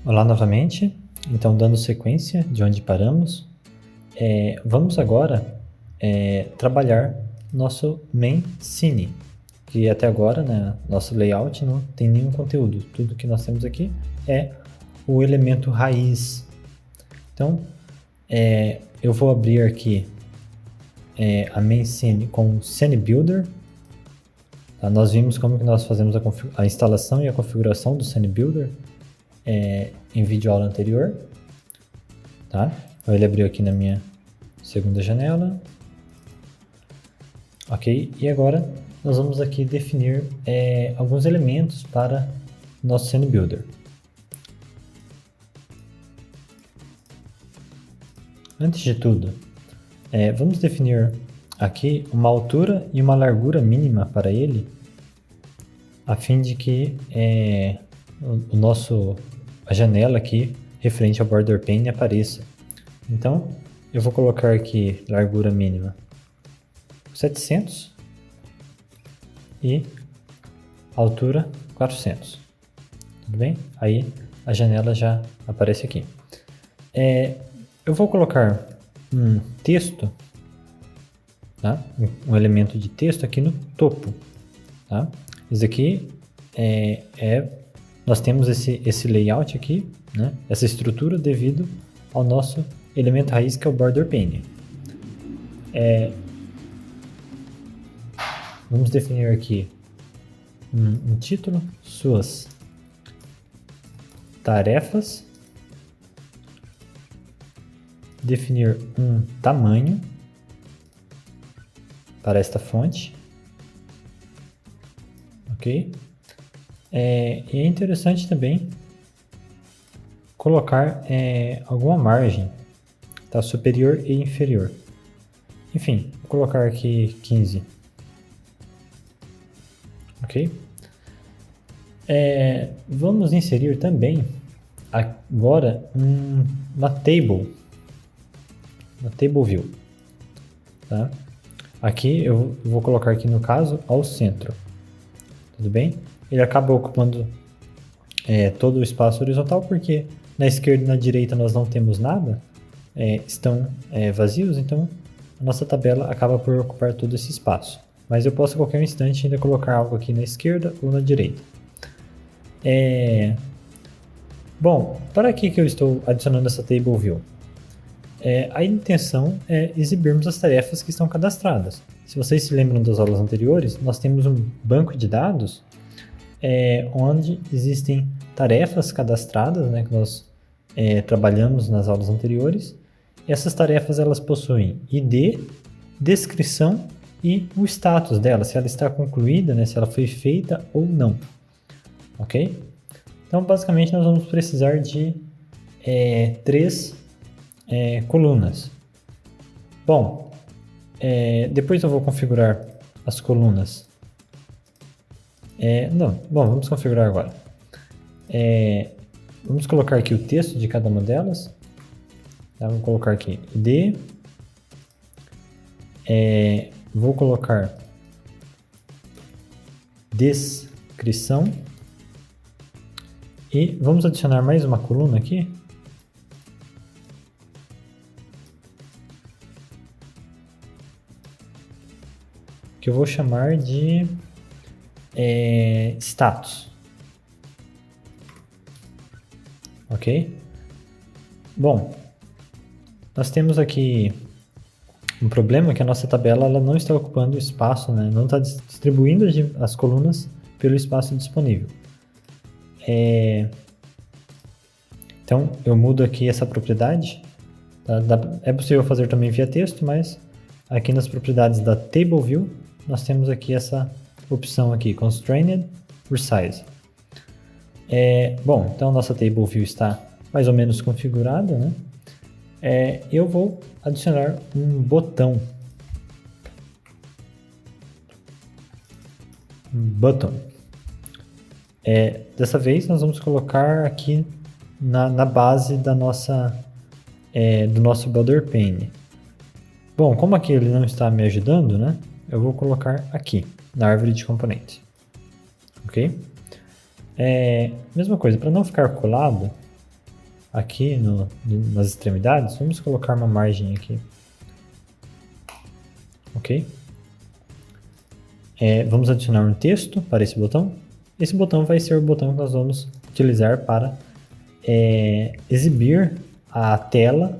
Olá novamente, então dando sequência de onde paramos, vamos agora trabalhar nosso main scene, que até agora, né, nosso layout não tem nenhum conteúdo, tudo que nós temos aqui é o elemento raiz. Então, eu vou abrir aqui a main scene com Scene Builder. Tá? Nós vimos como que nós fazemos a instalação e a configuração do Scene Builder em vídeo aula anterior, tá? Então ele abriu aqui na minha segunda janela, ok? E agora nós vamos aqui definir alguns elementos para nosso Scene Builder. Antes de tudo, vamos definir aqui uma altura e uma largura mínima para ele, a fim de que a janela aqui referente ao border pane apareça. Então, eu vou colocar aqui largura mínima 700 e altura 400. Tudo bem? Aí a janela já aparece aqui. Eu vou colocar um texto, tá? Um elemento de texto aqui no topo. Tá? Isso aqui nós temos esse layout aqui, né? Essa estrutura devido ao nosso elemento raiz, que é o border pane. Vamos definir aqui um título, suas tarefas, definir um tamanho para esta fonte, ok? E é interessante também colocar alguma margem, tá? Superior e inferior. Enfim, vou colocar aqui 15. Ok? Vamos inserir também agora uma table view. Tá? Aqui eu vou colocar aqui no caso ao centro. Tudo bem? Ele acaba ocupando todo o espaço horizontal, porque na esquerda e na direita nós não temos nada, estão vazios, então a nossa tabela acaba por ocupar todo esse espaço. Mas eu posso a qualquer instante ainda colocar algo aqui na esquerda ou na direita. Bom, para que eu estou adicionando essa table view? A intenção é exibirmos as tarefas que estão cadastradas. Se vocês se lembram das aulas anteriores, nós temos um banco de dados onde existem tarefas cadastradas, né, que nós trabalhamos nas aulas anteriores. Essas tarefas elas possuem ID, descrição e o status dela, se ela está concluída, né, se ela foi feita ou não. Ok? Então, basicamente, nós vamos precisar de 3 colunas. Bom, depois eu vou configurar as colunas. Vamos configurar agora. Vamos colocar aqui o texto de cada uma delas. Tá? Vou colocar aqui ID. Vou colocar descrição. E vamos adicionar mais uma coluna aqui. Que eu vou chamar de status. Ok? Bom, nós temos aqui um problema, que a nossa tabela ela não está ocupando espaço, né? Não está distribuindo as colunas pelo espaço disponível. Então, eu mudo aqui essa propriedade. Tá? É possível fazer também via texto, mas aqui nas propriedades da Table View, nós temos aqui essa opção aqui, Constrained Resize. Bom, então nossa Table View está mais ou menos configurada, né? Eu vou adicionar um botão. Button. Dessa vez nós vamos colocar aqui na base da do nosso border pane. Bom, como aqui ele não está me ajudando, né? Eu vou colocar aqui, na árvore de componentes. Ok? Mesma coisa, para não ficar colado, aqui nas extremidades, vamos colocar uma margem aqui. Ok? Vamos adicionar um texto para esse botão. Esse botão vai ser o botão que nós vamos utilizar para exibir a tela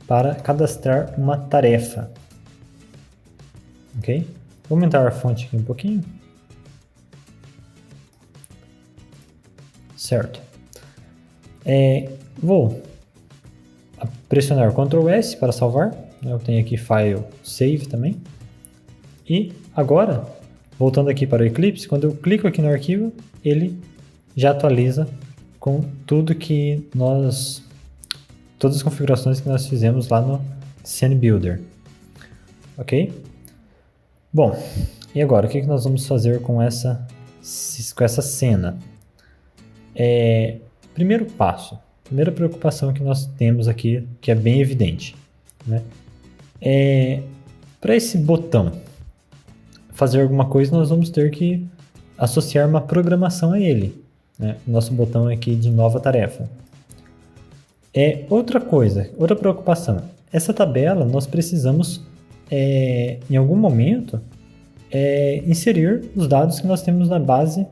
para cadastrar uma tarefa. Ok? Vou aumentar a fonte aqui um pouquinho. Certo. Vou pressionar Ctrl S para salvar. Eu tenho aqui File Save também. E agora, voltando aqui para o Eclipse, quando eu clico aqui no arquivo, ele já atualiza com tudo que todas as configurações que nós fizemos lá no Scene Builder. Ok? Bom, e agora, o que nós vamos fazer com essa cena? Primeiro passo, primeira preocupação que nós temos aqui, que é bem evidente, né? Para esse botão fazer alguma coisa, nós vamos ter que associar uma programação a ele, né? Nosso botão aqui de nova tarefa. Outra coisa, outra preocupação, essa tabela nós precisamos, em algum momento, inserir os dados que nós temos na base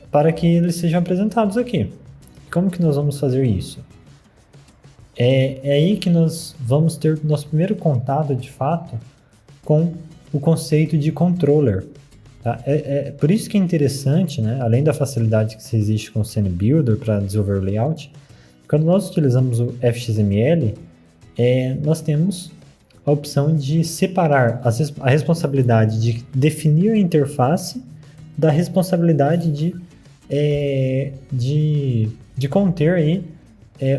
para que eles sejam apresentados aqui. Como que nós vamos fazer isso? É aí que nós vamos ter nosso primeiro contato, de fato, com o conceito de controller. Tá? Por isso que é interessante, né? Além da facilidade que existe com o Scene Builder para desenvolver o layout, quando nós utilizamos o FXML, nós temos a opção de separar a responsabilidade de definir a interface da responsabilidade de conter aí,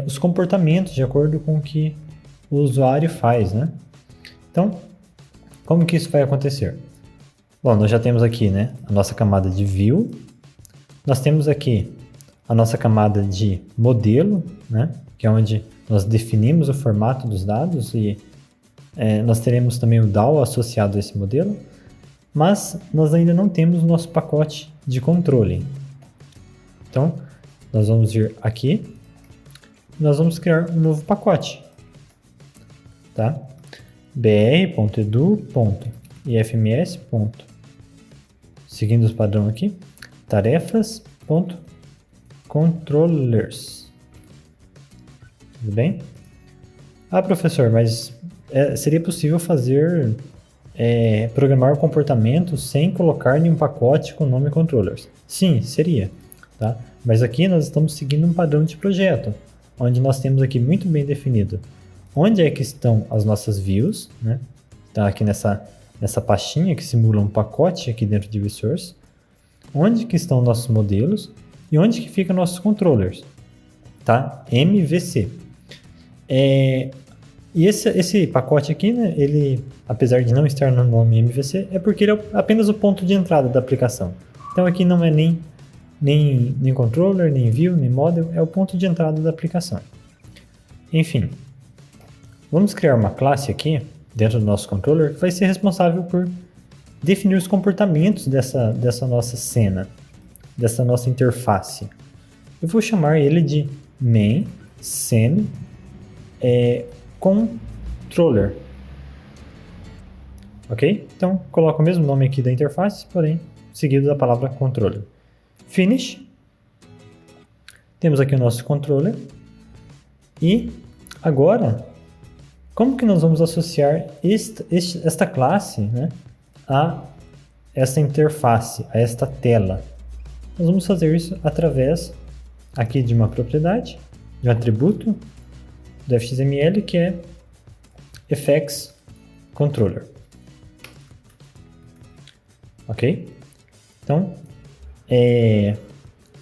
os comportamentos de acordo com o que o usuário faz, né? Então, como que isso vai acontecer? Bom, nós já temos aqui, né, a nossa camada de view, nós temos aqui a nossa camada de modelo, né, que é onde nós definimos o formato dos dados e nós teremos também o DAO associado a esse modelo, mas nós ainda não temos o nosso pacote de controle. Então, nós vamos vir aqui, nós vamos criar um novo pacote, tá? br.edu.ifms. Seguindo os padrões aqui, tarefas.controllers. Tudo bem? Ah, professor, mas seria possível fazer programar o comportamento sem colocar nenhum pacote com o nome controllers? Sim, seria. Tá? Mas aqui nós estamos seguindo um padrão de projeto, onde nós temos aqui muito bem definido onde é que estão as nossas views, né? Tá aqui nessa pastinha que simula um pacote aqui dentro de Resource, onde que estão nossos modelos e onde que ficam nossos controllers, tá? MVC. E esse pacote aqui, né, ele, apesar de não estar no nome MVC, é porque ele é apenas o ponto de entrada da aplicação. Então aqui não é nem controller, nem view, nem model, é o ponto de entrada da aplicação. Enfim, vamos criar uma classe aqui, dentro do nosso controller, que vai ser responsável por definir os comportamentos dessa nossa cena, dessa nossa interface. Eu vou chamar ele de main scene controller. Ok? Então, coloco o mesmo nome aqui da interface, porém, seguido da palavra controller. Finish. Temos aqui o nosso controller. E agora, como que nós vamos associar esta classe, né, a esta interface, a esta tela? Nós vamos fazer isso através aqui de uma propriedade, de um atributo do FXML, que é FX Controller. Ok? Então,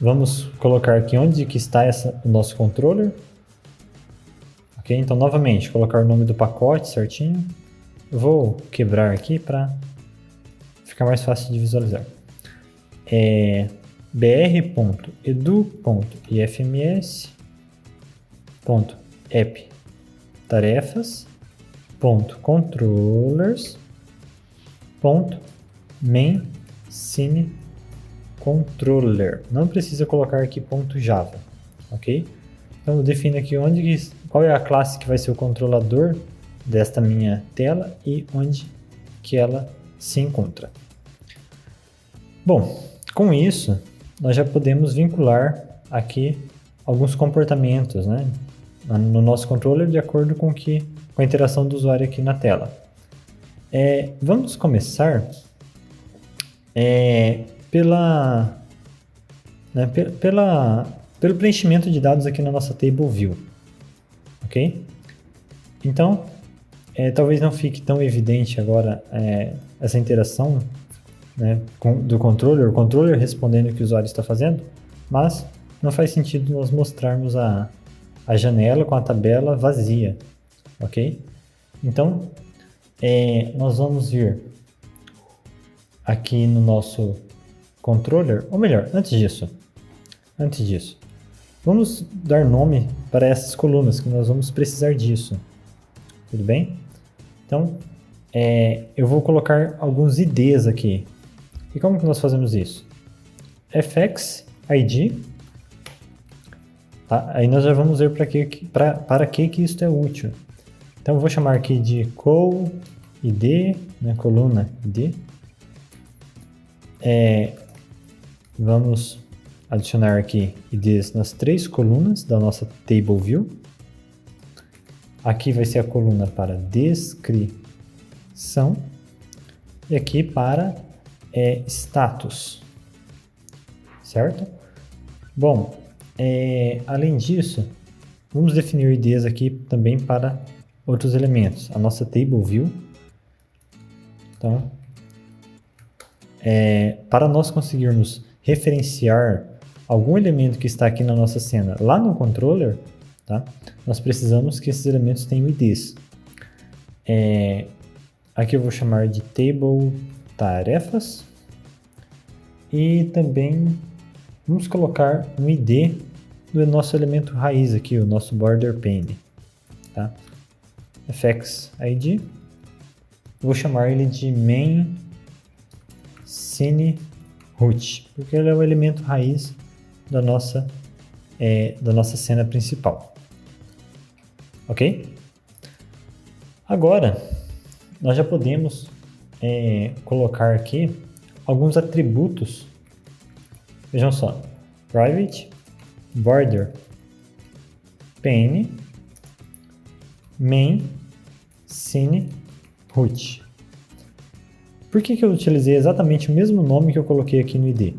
vamos colocar aqui onde que está o nosso controller. Ok? Então, novamente, colocar o nome do pacote certinho. Eu vou quebrar aqui para ficar mais fácil de visualizar. br.edu.ifms.app tarefas.controllers.main scene controller. Não precisa colocar aqui .java, ok? Então eu defino aqui qual é a classe que vai ser o controlador desta minha tela e onde que ela se encontra. Bom, com isso nós já podemos vincular aqui alguns comportamentos, né, no nosso controller de acordo com a interação do usuário aqui na tela. Vamos começar pelo preenchimento de dados aqui na nossa Table View, ok? Então, talvez não fique tão evidente agora essa interação, né, do controller, o controller respondendo o que o usuário está fazendo, mas não faz sentido nós mostrarmos a janela com a tabela vazia, ok? Então, nós vamos vir aqui no nosso controller, ou melhor, antes disso, vamos dar nome para essas colunas, que nós vamos precisar disso, tudo bem? Então, eu vou colocar alguns IDs aqui. E como que nós fazemos isso? fx id, tá? Aí nós já vamos ver para que isso é útil. Então eu vou chamar aqui de col id, né, coluna id. Vamos adicionar aqui IDs nas 3 colunas da nossa Table View. Aqui vai ser a coluna para descrição e aqui para status, certo? Bom, além disso, vamos definir IDs aqui também para outros elementos. A nossa Table View. Então, para nós conseguirmos referenciar algum elemento que está aqui na nossa cena lá no controller, tá? Nós precisamos que esses elementos tenham IDs. Aqui eu vou chamar de table tarefas e também vamos colocar um ID do nosso elemento raiz aqui, o nosso border pane, tá? fx id, vou chamar ele de main scene root, porque ele é o elemento raiz da nossa cena principal, ok? Agora nós já podemos colocar aqui alguns atributos. Vejam só, private border pane main scene root. Por que eu utilizei exatamente o mesmo nome que eu coloquei aqui no ID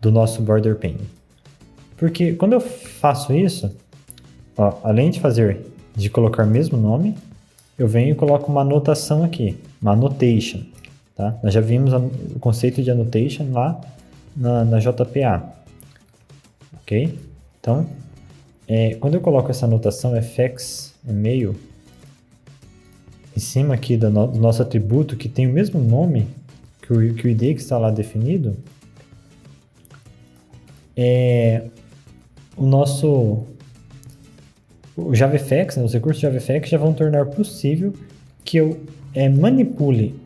do nosso border pane? Porque quando eu faço isso, ó, além de colocar o mesmo nome, eu venho e coloco uma anotação aqui, uma annotation, tá? Nós já vimos o conceito de annotation lá na JPA, ok? Então, quando eu coloco essa anotação fx email em cima aqui do nosso atributo que tem o mesmo nome que o ID que está lá definido, o JavaFX, né, os recursos JavaFX já vão tornar possível que eu manipule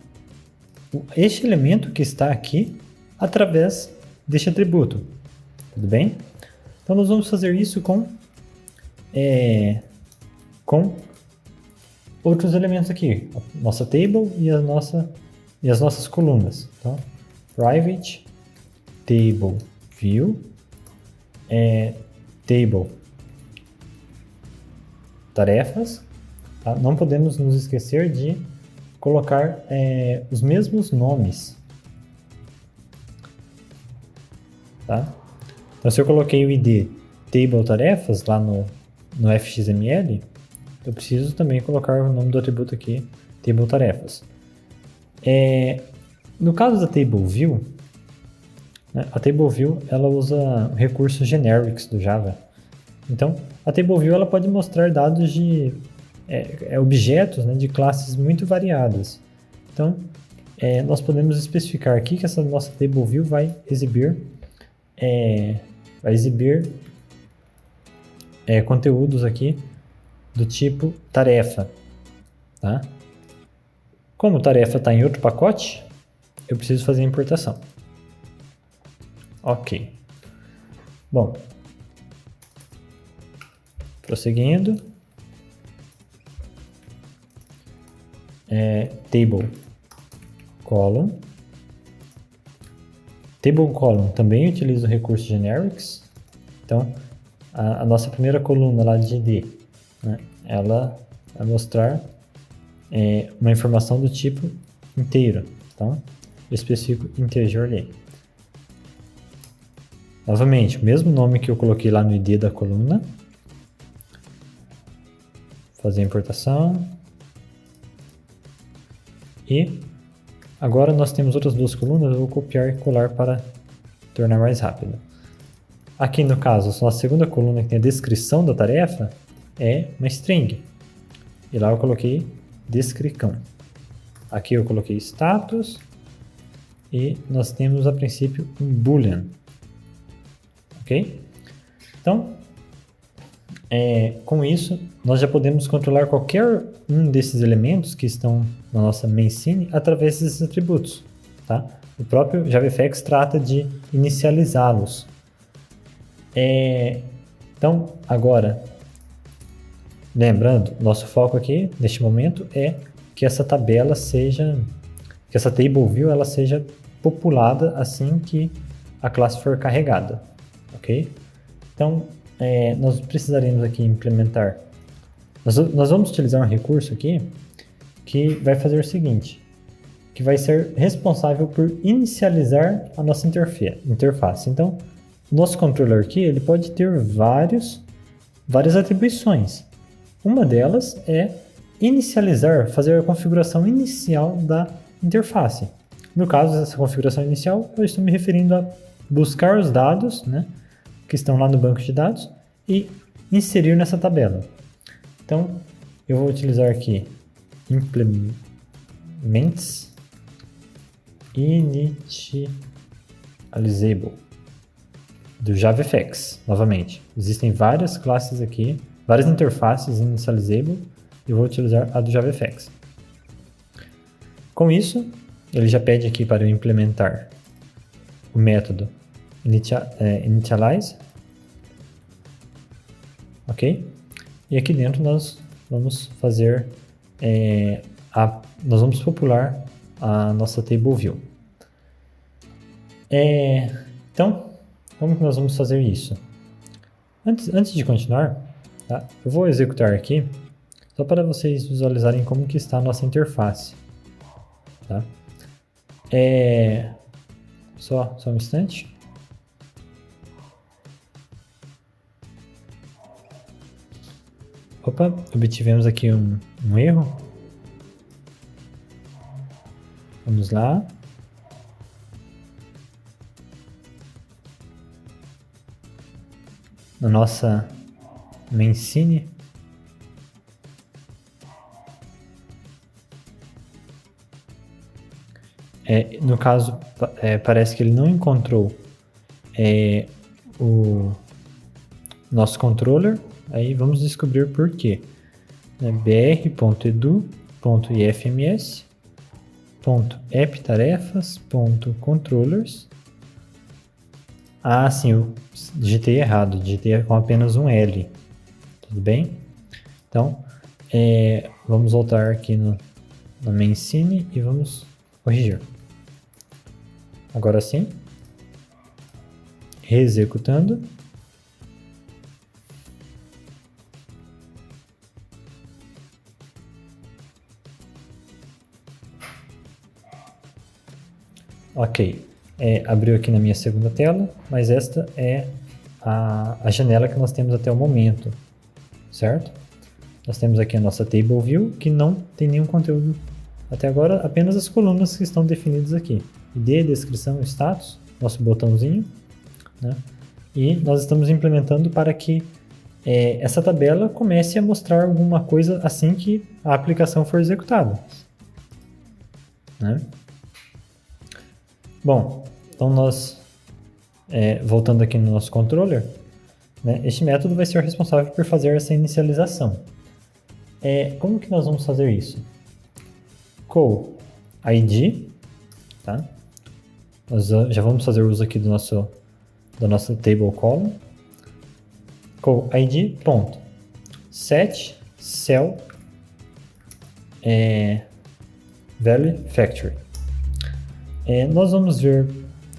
este elemento que está aqui através deste atributo. Tudo bem? Então nós vamos fazer isso com outros elementos aqui, a nossa table e as nossas colunas. Então, private table view table tarefas, tá? Não podemos nos esquecer de colocar os mesmos nomes, tá? Então, se eu coloquei o ID table tarefas lá no fxml, eu preciso também colocar o nome do atributo aqui, table tarefas. No caso da table view, né, a table view ela usa recursos generics do Java. Então, a table view ela pode mostrar dados de objetos, né, de classes muito variadas. Então, nós podemos especificar aqui que essa nossa table view vai exibir conteúdos aqui do tipo tarefa, tá? Como tarefa está em outro pacote, eu preciso fazer a importação. Ok. Bom, prosseguindo, table column. Table column também utiliza o recurso generics. Então, a nossa primeira coluna lá de ID, né, ela vai mostrar uma informação do tipo inteiro. Então, eu especifico integer ali. Novamente, o mesmo nome que eu coloquei lá no ID da coluna. Fazer a importação. E agora nós temos outras duas colunas, eu vou copiar e colar para tornar mais rápido. Aqui no caso, a segunda coluna que tem a descrição da tarefa é uma string. E lá eu coloquei descricão. Aqui eu coloquei status e nós temos a princípio um boolean. Ok? Então, com isso, nós já podemos controlar qualquer um desses elementos que estão na nossa main scene através desses atributos. Tá? O próprio JavaFX trata de inicializá-los. Então, agora, lembrando, nosso foco aqui, neste momento, é que essa tabela seja, que essa table view ela seja populada assim que a classe for carregada. Ok? Então, nós precisaremos aqui implementar. Nós vamos utilizar um recurso aqui que vai fazer o seguinte, que vai ser responsável por inicializar a nossa interface. Então, o nosso controller aqui ele pode ter várias atribuições. Uma delas é inicializar, fazer a configuração inicial da interface. No caso dessa configuração inicial, eu estou me referindo a buscar os dados, né, que estão lá no banco de dados e inserir nessa tabela. Então, eu vou utilizar aqui implements initializable do JavaFX. Novamente, existem várias classes aqui, várias interfaces initializable e eu vou utilizar a do JavaFX. Com isso, ele já pede aqui para eu implementar o método initialize. Ok? E aqui dentro nós vamos fazer, nós vamos popular a nossa table view. Então, como que nós vamos fazer isso? Antes de continuar, tá? Eu vou executar aqui, só para vocês visualizarem como que está a nossa interface. Tá? Só um instante. Opa, obtivemos aqui um erro. Vamos lá. Na nossa main scene. No caso, parece que ele não encontrou o nosso controller. Aí vamos descobrir por quê. br.edu.ifms.apptarefas.controllers. Ah, sim, eu digitei errado, digitei com apenas um L. Tudo bem? Então, vamos voltar aqui na main scene e vamos corrigir. Agora sim. Reexecutando. Ok, abriu aqui na minha segunda tela, mas esta é a janela que nós temos até o momento, certo? Nós temos aqui a nossa table view, que não tem nenhum conteúdo até agora, apenas as colunas que estão definidas aqui. ID, descrição, status, nosso botãozinho, né? E nós estamos implementando para que essa tabela comece a mostrar alguma coisa assim que a aplicação for executada, né? Bom, então nós, voltando aqui no nosso controller, né, este método vai ser responsável por fazer essa inicialização. Como que nós vamos fazer isso? Call ID, tá? Nós já vamos fazer uso aqui do nosso da nossa table column, id ponto set cell value factory. Nós vamos ver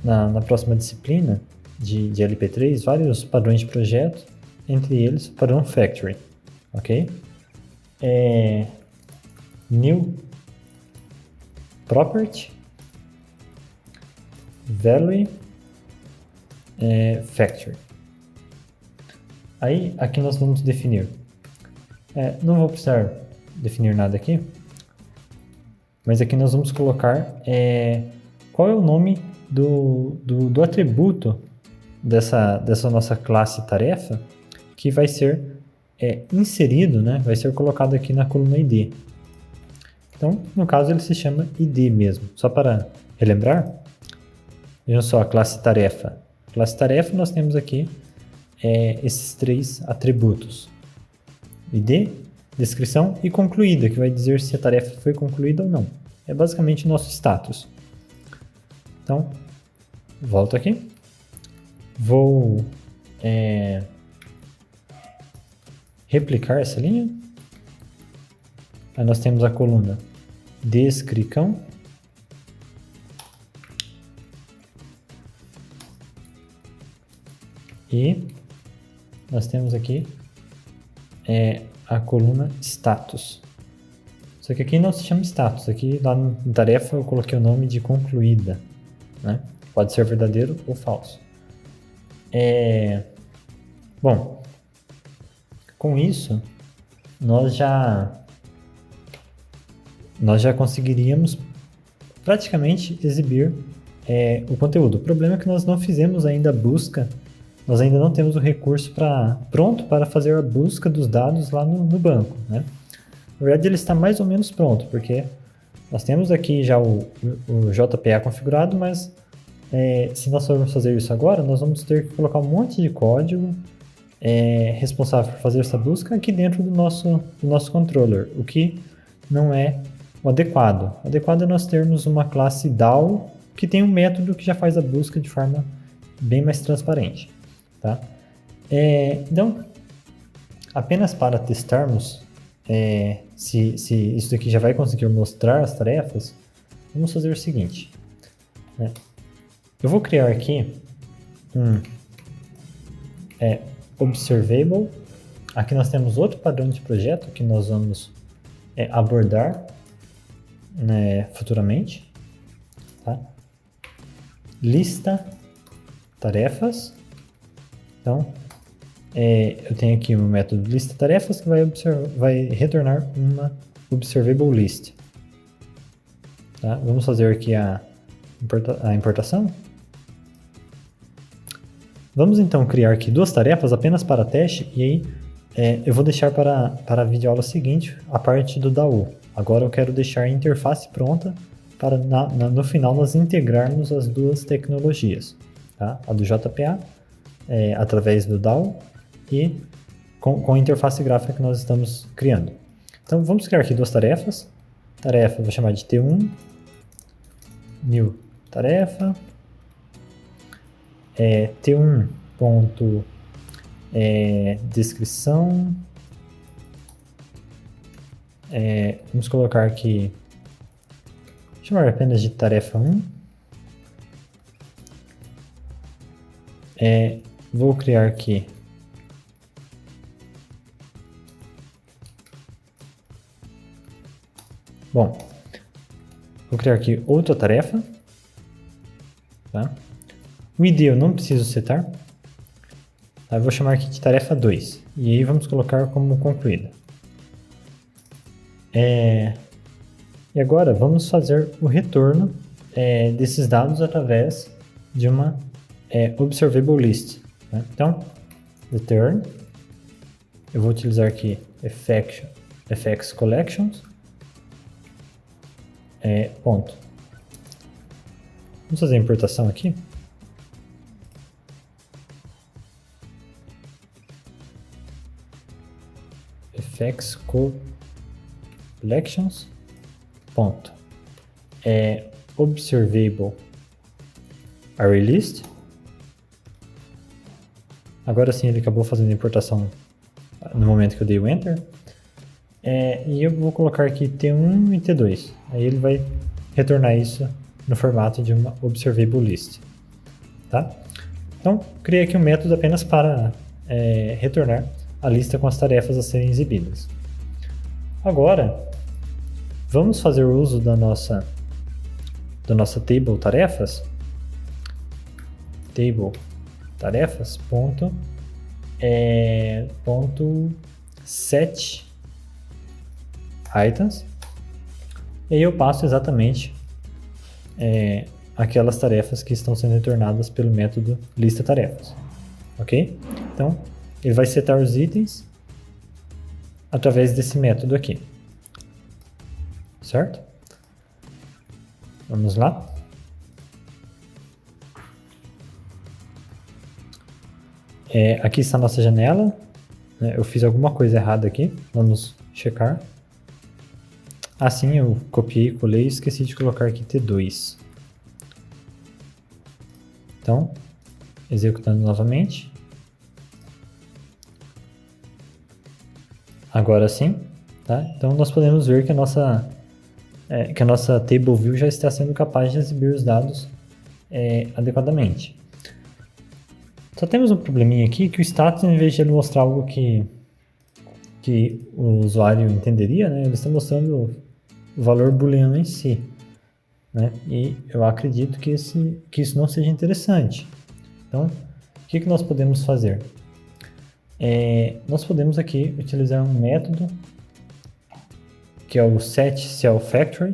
na próxima disciplina de LP3 vários padrões de projeto, entre eles o padrão factory, ok? New property value factory. Aí aqui nós vamos definir, não vou precisar definir nada aqui, mas aqui nós vamos colocar qual é o nome do atributo dessa nossa classe tarefa que vai ser inserido, né? Vai ser colocado aqui na coluna ID. Então, no caso, ele se chama ID mesmo. Só para relembrar, vejam só a classe tarefa. Classe tarefa nós temos aqui esses 3 atributos: ID, descrição e concluída, que vai dizer se a tarefa foi concluída ou não. É basicamente o nosso status. Então, volto aqui. Vou replicar essa linha. Aí nós temos a coluna descrição. E nós temos aqui a coluna status. Só que aqui não se chama status. Aqui lá na tarefa eu coloquei o nome de concluída, né? Pode ser verdadeiro ou falso. Bom, com isso nós já conseguiríamos praticamente exibir o conteúdo. O problema é que nós não fizemos ainda a busca, nós ainda não temos o recurso pronto para fazer a busca dos dados lá no banco, né? Na verdade ele está mais ou menos pronto, porque nós temos aqui já o JPA configurado, mas se nós formos fazer isso agora, nós vamos ter que colocar um monte de código responsável por fazer essa busca aqui dentro do nosso controller, o que não é o adequado. O adequado é nós termos uma classe DAO que tem um método que já faz a busca de forma bem mais transparente, tá? Então, apenas para testarmos se isso aqui já vai conseguir mostrar as tarefas, vamos fazer o seguinte, né? Eu vou criar aqui um observable. Aqui nós temos outro padrão de projeto que nós vamos abordar, né, futuramente, tá? Lista tarefas. Então, eu tenho aqui um método lista tarefas que vai retornar uma observable list. Tá? Vamos fazer aqui a importação. Vamos então criar aqui 2 tarefas apenas para teste, e aí eu vou deixar para a videoaula seguinte a parte do DAO. Agora eu quero deixar a interface pronta para no final nós integrarmos as 2 tecnologias, tá? A do JPA através do DAO e com a interface gráfica que nós estamos criando. Então vamos criar aqui 2 tarefas. Tarefa eu vou chamar de T1, new tarefa, T1 ponto descrição, vamos colocar aqui, chamar apenas de tarefa 1, vou criar aqui vou criar aqui outra tarefa, tá? O ID eu não preciso setar, tá? Eu vou chamar aqui de tarefa 2, e aí vamos colocar como concluída. E agora vamos fazer o retorno desses dados através de uma observable list, né? Então, return, eu vou utilizar aqui fx collections, ponto. Vamos fazer a importação aqui. fx collections, ponto. Observable array list, Agora sim ele acabou fazendo a importação no momento que eu dei o Enter. E eu vou colocar aqui T1 e T2. Aí ele vai retornar isso no formato de uma Observable List. Tá? Então, criei aqui um método apenas para retornar a lista com as tarefas a serem exibidas. Agora, vamos fazer uso da nossa table tarefas. Table tarefas ponto set items, e aí eu passo exatamente aquelas tarefas que estão sendo retornadas pelo método lista tarefas, ok? Então ele vai setar os itens através desse método aqui, certo? Vamos lá. Aqui está a nossa janela, né? Eu fiz alguma coisa errada aqui, vamos checar. Sim, eu copiei, colei e esqueci de colocar aqui T2. Então, executando novamente. Agora sim, tá? Então nós podemos ver que a nossa table view já está sendo capaz de exibir os dados adequadamente. Só temos um probleminha aqui, que o status, em vez de ele mostrar algo que o usuário entenderia, né, ele está mostrando o valor booleano em si, né? E eu acredito que isso não seja interessante. Então, o que nós podemos fazer? Nós podemos aqui utilizar um método que é o setCellFactory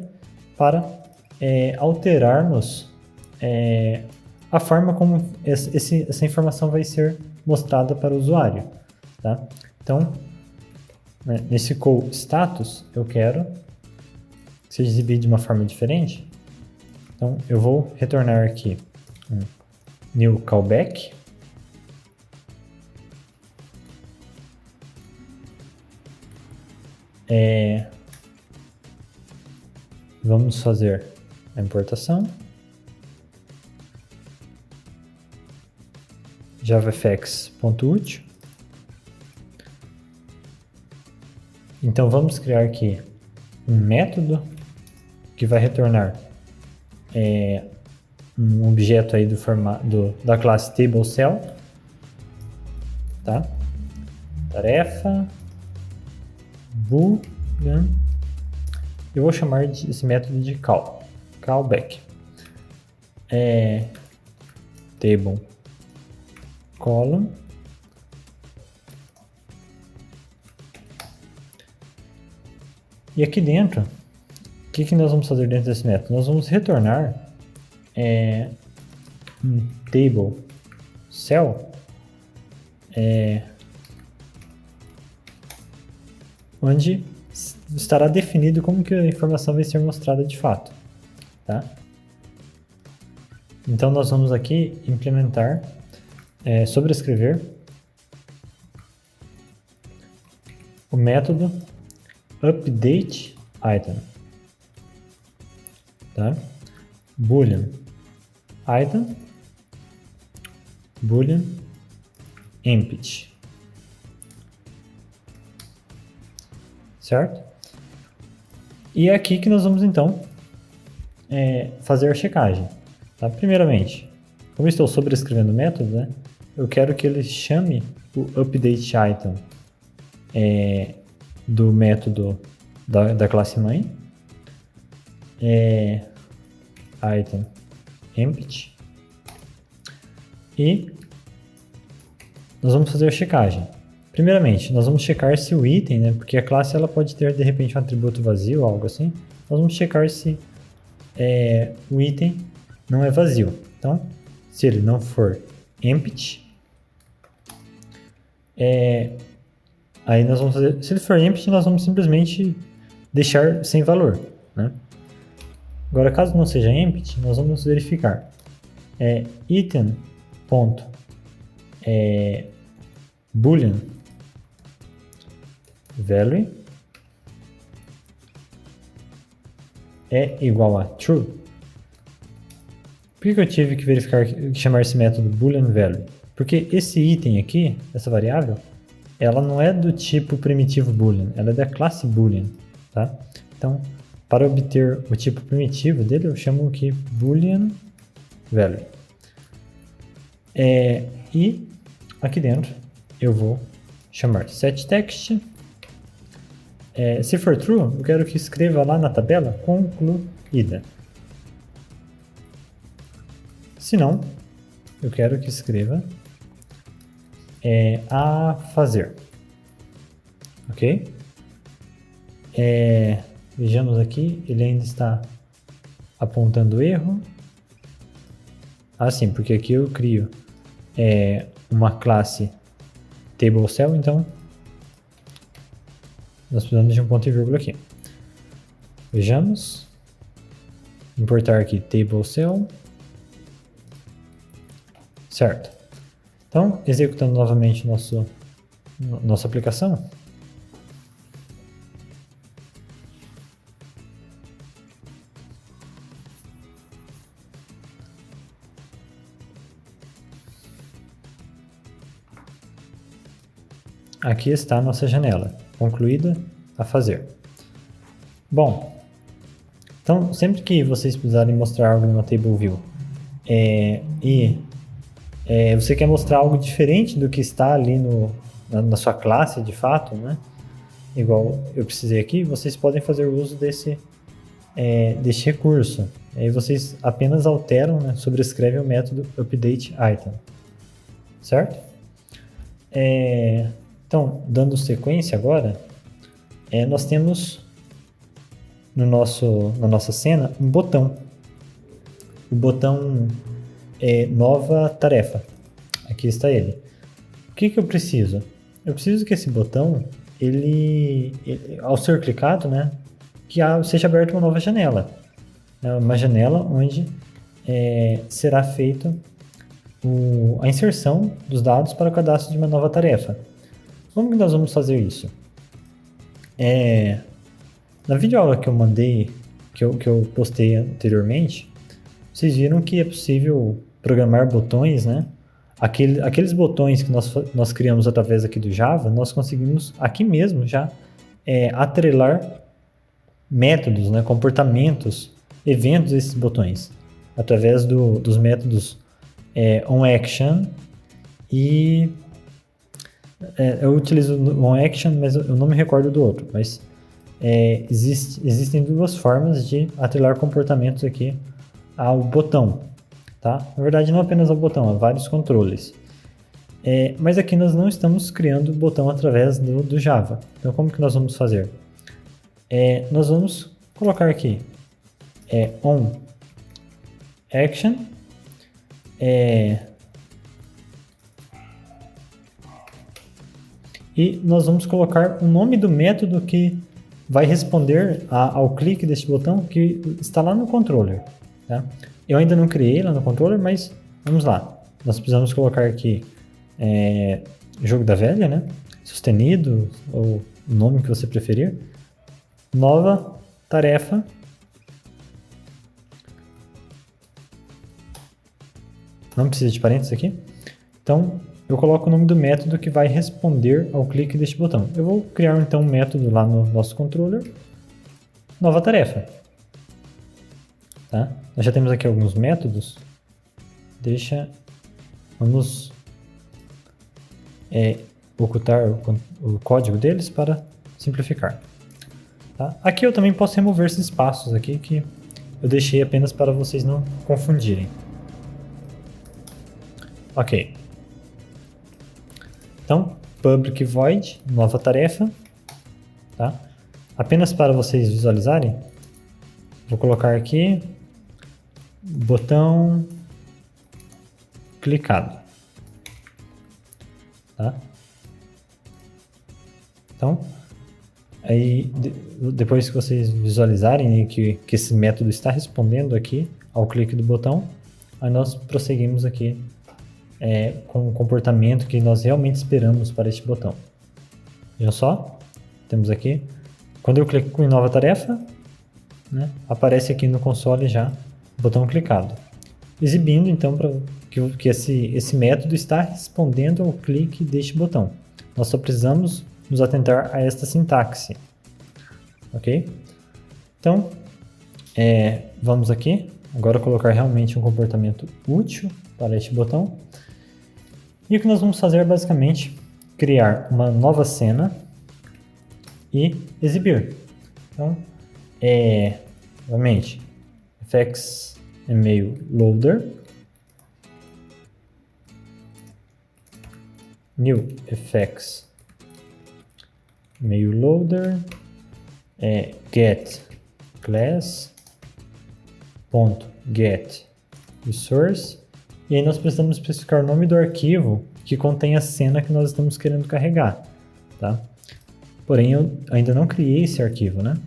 para alterarmos a forma como essa informação vai ser mostrada para o usuário, tá? Então, nesse call status, eu quero que seja exibido de uma forma diferente. Então, eu vou retornar aqui um new callback. Vamos fazer a importação. javafx.util. Então vamos criar aqui um método que vai retornar um objeto aí da classe TableCell, tá? Tarefa boolean. Eu vou chamar esse método de callback. Table column e aqui dentro, o que nós vamos fazer dentro desse método? Nós vamos retornar um table cell onde estará definido como que a informação vai ser mostrada de fato, tá? Então nós vamos aqui implementar sobrescrever o método update item, tá? Boolean item boolean empty, certo? E é aqui que nós vamos então fazer a checagem, tá? Primeiramente, como eu estou sobrescrevendo o método, né, eu quero que ele chame o update item do método da classe mãe, item empty, e nós vamos fazer a checagem. Primeiramente, nós vamos checar se o item, né, porque a classe ela pode ter de repente um atributo vazio ou algo assim, nós vamos checar se o item não é vazio. Então, se ele não for empty, aí nós vamos fazer, se ele for empty, nós vamos simplesmente deixar sem valor, né? Agora, caso não seja empty, nós vamos verificar item ponto boolean value é igual a true. Por que eu tive que chamar esse método boolean value? Porque esse item aqui, essa variável, ela não é do tipo primitivo boolean, ela é da classe boolean, tá? Então, para obter o tipo primitivo dele, eu chamo aqui boolean value. E aqui dentro eu vou chamar setText. Se for true, eu quero que escreva lá na tabela concluída. Se não, eu quero que escreva a fazer. Ok? Vejamos aqui, ele ainda está apontando erro. Sim, porque aqui eu crio uma classe TableCell, então nós precisamos de um ponto e vírgula aqui. Vejamos. Importar aqui TableCell. Certo. Então, executando novamente nossa aplicação. Aqui está a nossa janela, concluída a fazer. Bom, então sempre que vocês precisarem mostrar algo numa Table View você quer mostrar algo diferente do que está ali na sua classe de fato, né? Igual eu precisei aqui, vocês podem fazer uso desse recurso. Aí vocês apenas alteram, né, sobrescrevem o método updateItem, certo? Então, dando sequência agora, nós temos na nossa cena um botão. O botão nova tarefa. Aqui está ele. O que eu preciso? Eu preciso que esse botão, ele ao ser clicado, né, que seja aberta uma nova janela. Uma janela onde será feita a inserção dos dados para o cadastro de uma nova tarefa. Como que nós vamos fazer isso? Na videoaula que eu mandei, que eu postei anteriormente, vocês viram que é possível programar botões, né? Aqueles botões que nós criamos através aqui do Java, nós conseguimos aqui mesmo já atrelar métodos, né? Comportamentos, eventos a esses botões, através dos métodos onAction e eu utilizo o onAction, mas eu não me recordo do outro, mas existem duas formas de atrelar comportamentos aqui ao botão, tá? Na verdade, não apenas ao botão, há vários controles. Mas aqui nós não estamos criando o botão através do Java. Então, como que nós vamos fazer? Nós vamos colocar aqui onAction e nós vamos colocar o nome do método que vai responder ao clique deste botão que está lá no controller. Tá? Eu ainda não criei lá no controller, mas vamos lá. Nós precisamos colocar aqui jogo da velha, né? Sustenido, ou o nome que você preferir. Nova tarefa. Não precisa de parênteses aqui. Então, eu coloco o nome do método que vai responder ao clique deste botão. Eu vou criar então um método lá no nosso controller. Nova tarefa. Tá? Nós já temos aqui alguns métodos. Vamos ocultar o código deles para simplificar. Tá? Aqui eu também posso remover esses espaços aqui que eu deixei apenas para vocês não confundirem. Ok. Então, public void, nova tarefa. Tá? Apenas para vocês visualizarem, vou colocar aqui botão clicado. Tá? Então, aí depois que vocês visualizarem que esse método está respondendo aqui ao clique do botão, aí nós prosseguimos aqui com o comportamento que nós realmente esperamos para este botão. Vejam só, temos aqui, quando eu clico em nova tarefa, né, aparece aqui no console já o botão clicado. exibindo então que esse método está respondendo ao clique deste botão. Nós só precisamos nos atentar a esta sintaxe, ok? Então, vamos aqui, agora colocar realmente um comportamento útil para este botão. E o que nós vamos fazer é basicamente criar uma nova cena e exibir. Então, novamente, fx email loader, new fx email loader, get class ponto get resource, e aí nós precisamos especificar o nome do arquivo que contém a cena que nós estamos querendo carregar, tá? Porém, eu ainda não criei esse arquivo, né?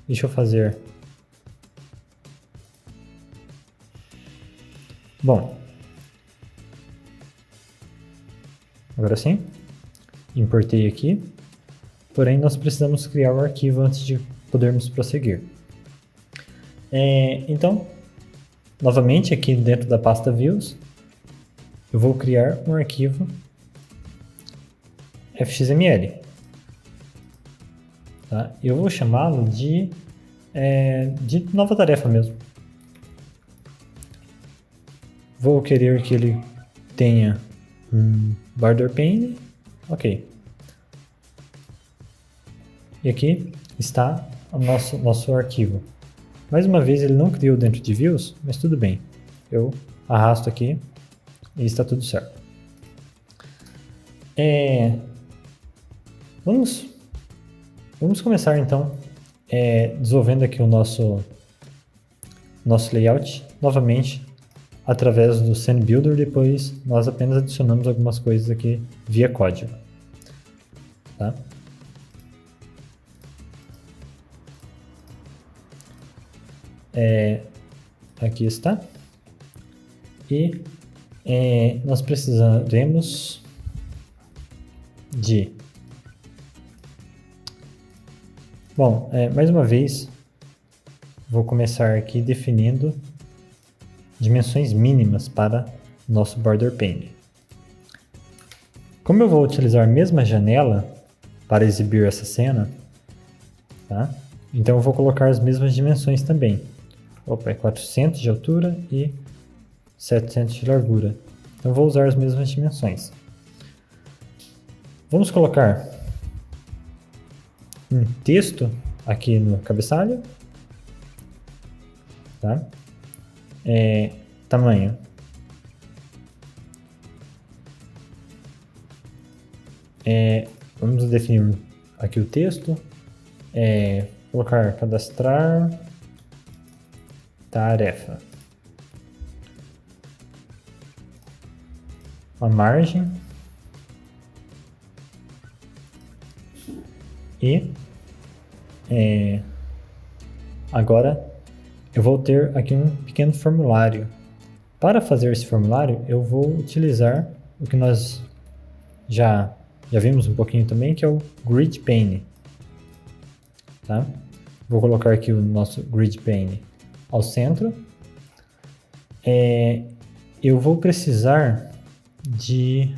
Deixa eu fazer. Bom, agora sim, importei aqui, porém nós precisamos criar o arquivo antes de podermos prosseguir. Então, novamente aqui dentro da pasta views, eu vou criar um arquivo fxml. Tá? Eu vou chamá-lo de nova tarefa mesmo. Vou querer que ele tenha um border pane. Ok. E aqui está o nosso arquivo. Mais uma vez ele não criou dentro de views, mas tudo bem. Eu arrasto aqui e está tudo certo. Vamos começar então desenvolvendo aqui o nosso layout novamente através do Scene Builder. Depois nós apenas adicionamos algumas coisas aqui via código, tá? Aqui está. E nós precisaremos de... Bom, mais uma vez, vou começar aqui definindo dimensões mínimas para o nosso border pane. Como eu vou utilizar a mesma janela para exibir essa cena, tá? Então eu vou colocar as mesmas dimensões também. 400 de altura e 700 de largura. Então vou usar as mesmas dimensões. Vamos colocar um texto aqui no cabeçalho, tá? Tamanho. Vamos definir aqui o texto. Colocar cadastrar tarefa. A margem. E agora eu vou ter aqui um pequeno formulário. Para fazer esse formulário, eu vou utilizar o que nós já vimos um pouquinho também, que é o Grid Pane. Tá? Vou colocar aqui o nosso Grid Pane ao centro. Eu vou precisar de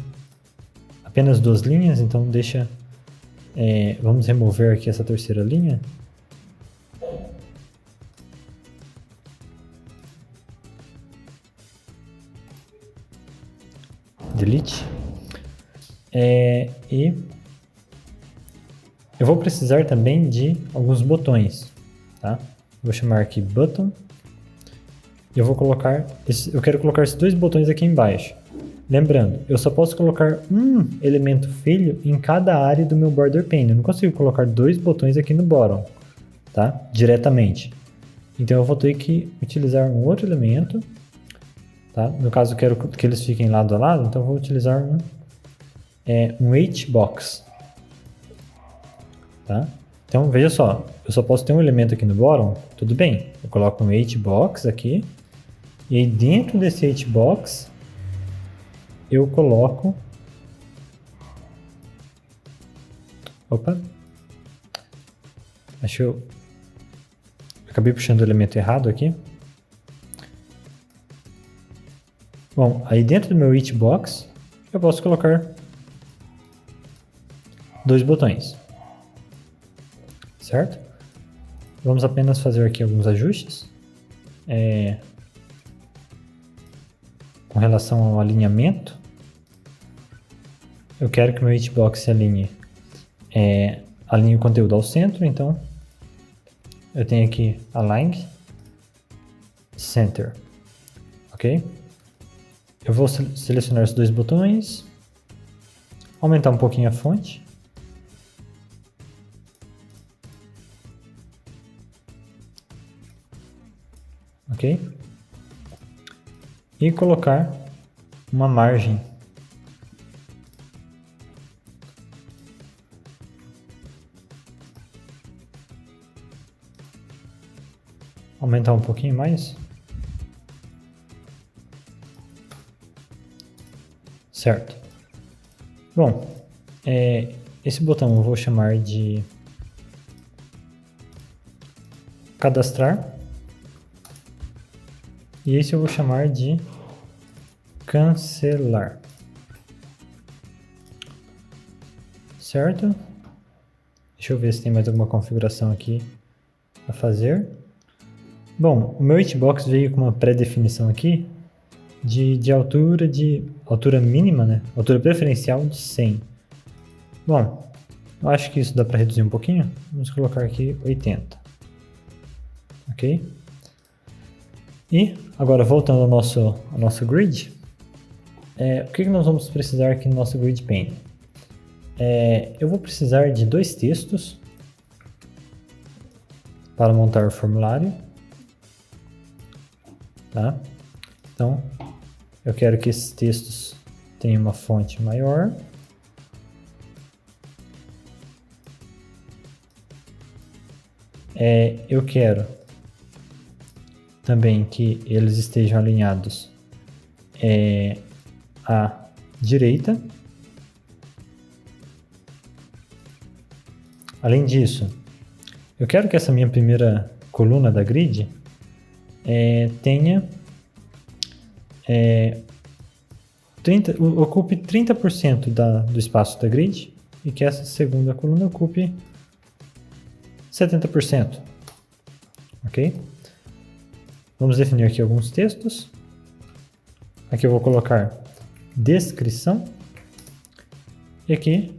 apenas 2 linhas, então deixa... vamos remover aqui essa terceira linha. Delete. E eu vou precisar também de alguns botões, tá? Vou chamar aqui button. E eu quero colocar esses 2 botões aqui embaixo. Lembrando, eu só posso colocar um elemento filho em cada área do meu border pane. Eu não consigo colocar 2 botões aqui no bottom, tá? Diretamente. Então eu vou ter que utilizar um outro elemento, tá? No caso eu quero que eles fiquem lado a lado, então eu vou utilizar um hbox, tá? Então veja só, eu só posso ter um elemento aqui no bottom, tudo bem. Eu coloco um hbox aqui, e aí dentro desse hbox eu coloco... Opa! Acho que eu acabei puxando o elemento errado aqui. Bom, aí dentro do meu hitbox, eu posso colocar 2 botões, certo? Vamos apenas fazer aqui alguns ajustes com relação ao alinhamento. Eu quero que o meu hitbox se alinhe o conteúdo ao centro, então eu tenho aqui Align Center, ok? Eu vou selecionar os 2 botões, aumentar um pouquinho a fonte. Ok? E colocar uma margem. Aumentar um pouquinho mais. Certo. Bom, esse botão eu vou chamar de cadastrar. E esse eu vou chamar de cancelar. Certo? Deixa eu ver se tem mais alguma configuração aqui a fazer. Bom, o meu hitbox veio com uma pré-definição aqui de altura mínima, né? Altura preferencial de 100. Bom, eu acho que isso dá para reduzir um pouquinho. Vamos colocar aqui 80. Ok? E agora voltando ao nosso grid, o que nós vamos precisar aqui no nosso grid pane? Eu vou precisar de 2 textos para montar o formulário, tá? Então, eu quero que esses textos tenham uma fonte maior. Eu quero também que eles estejam alinhados à direita. Além disso, eu quero que essa minha primeira coluna da grid tenha ocupe 30% do espaço da grid e que essa segunda coluna ocupe 70%. Ok? Vamos definir aqui alguns textos. Aqui eu vou colocar descrição e aqui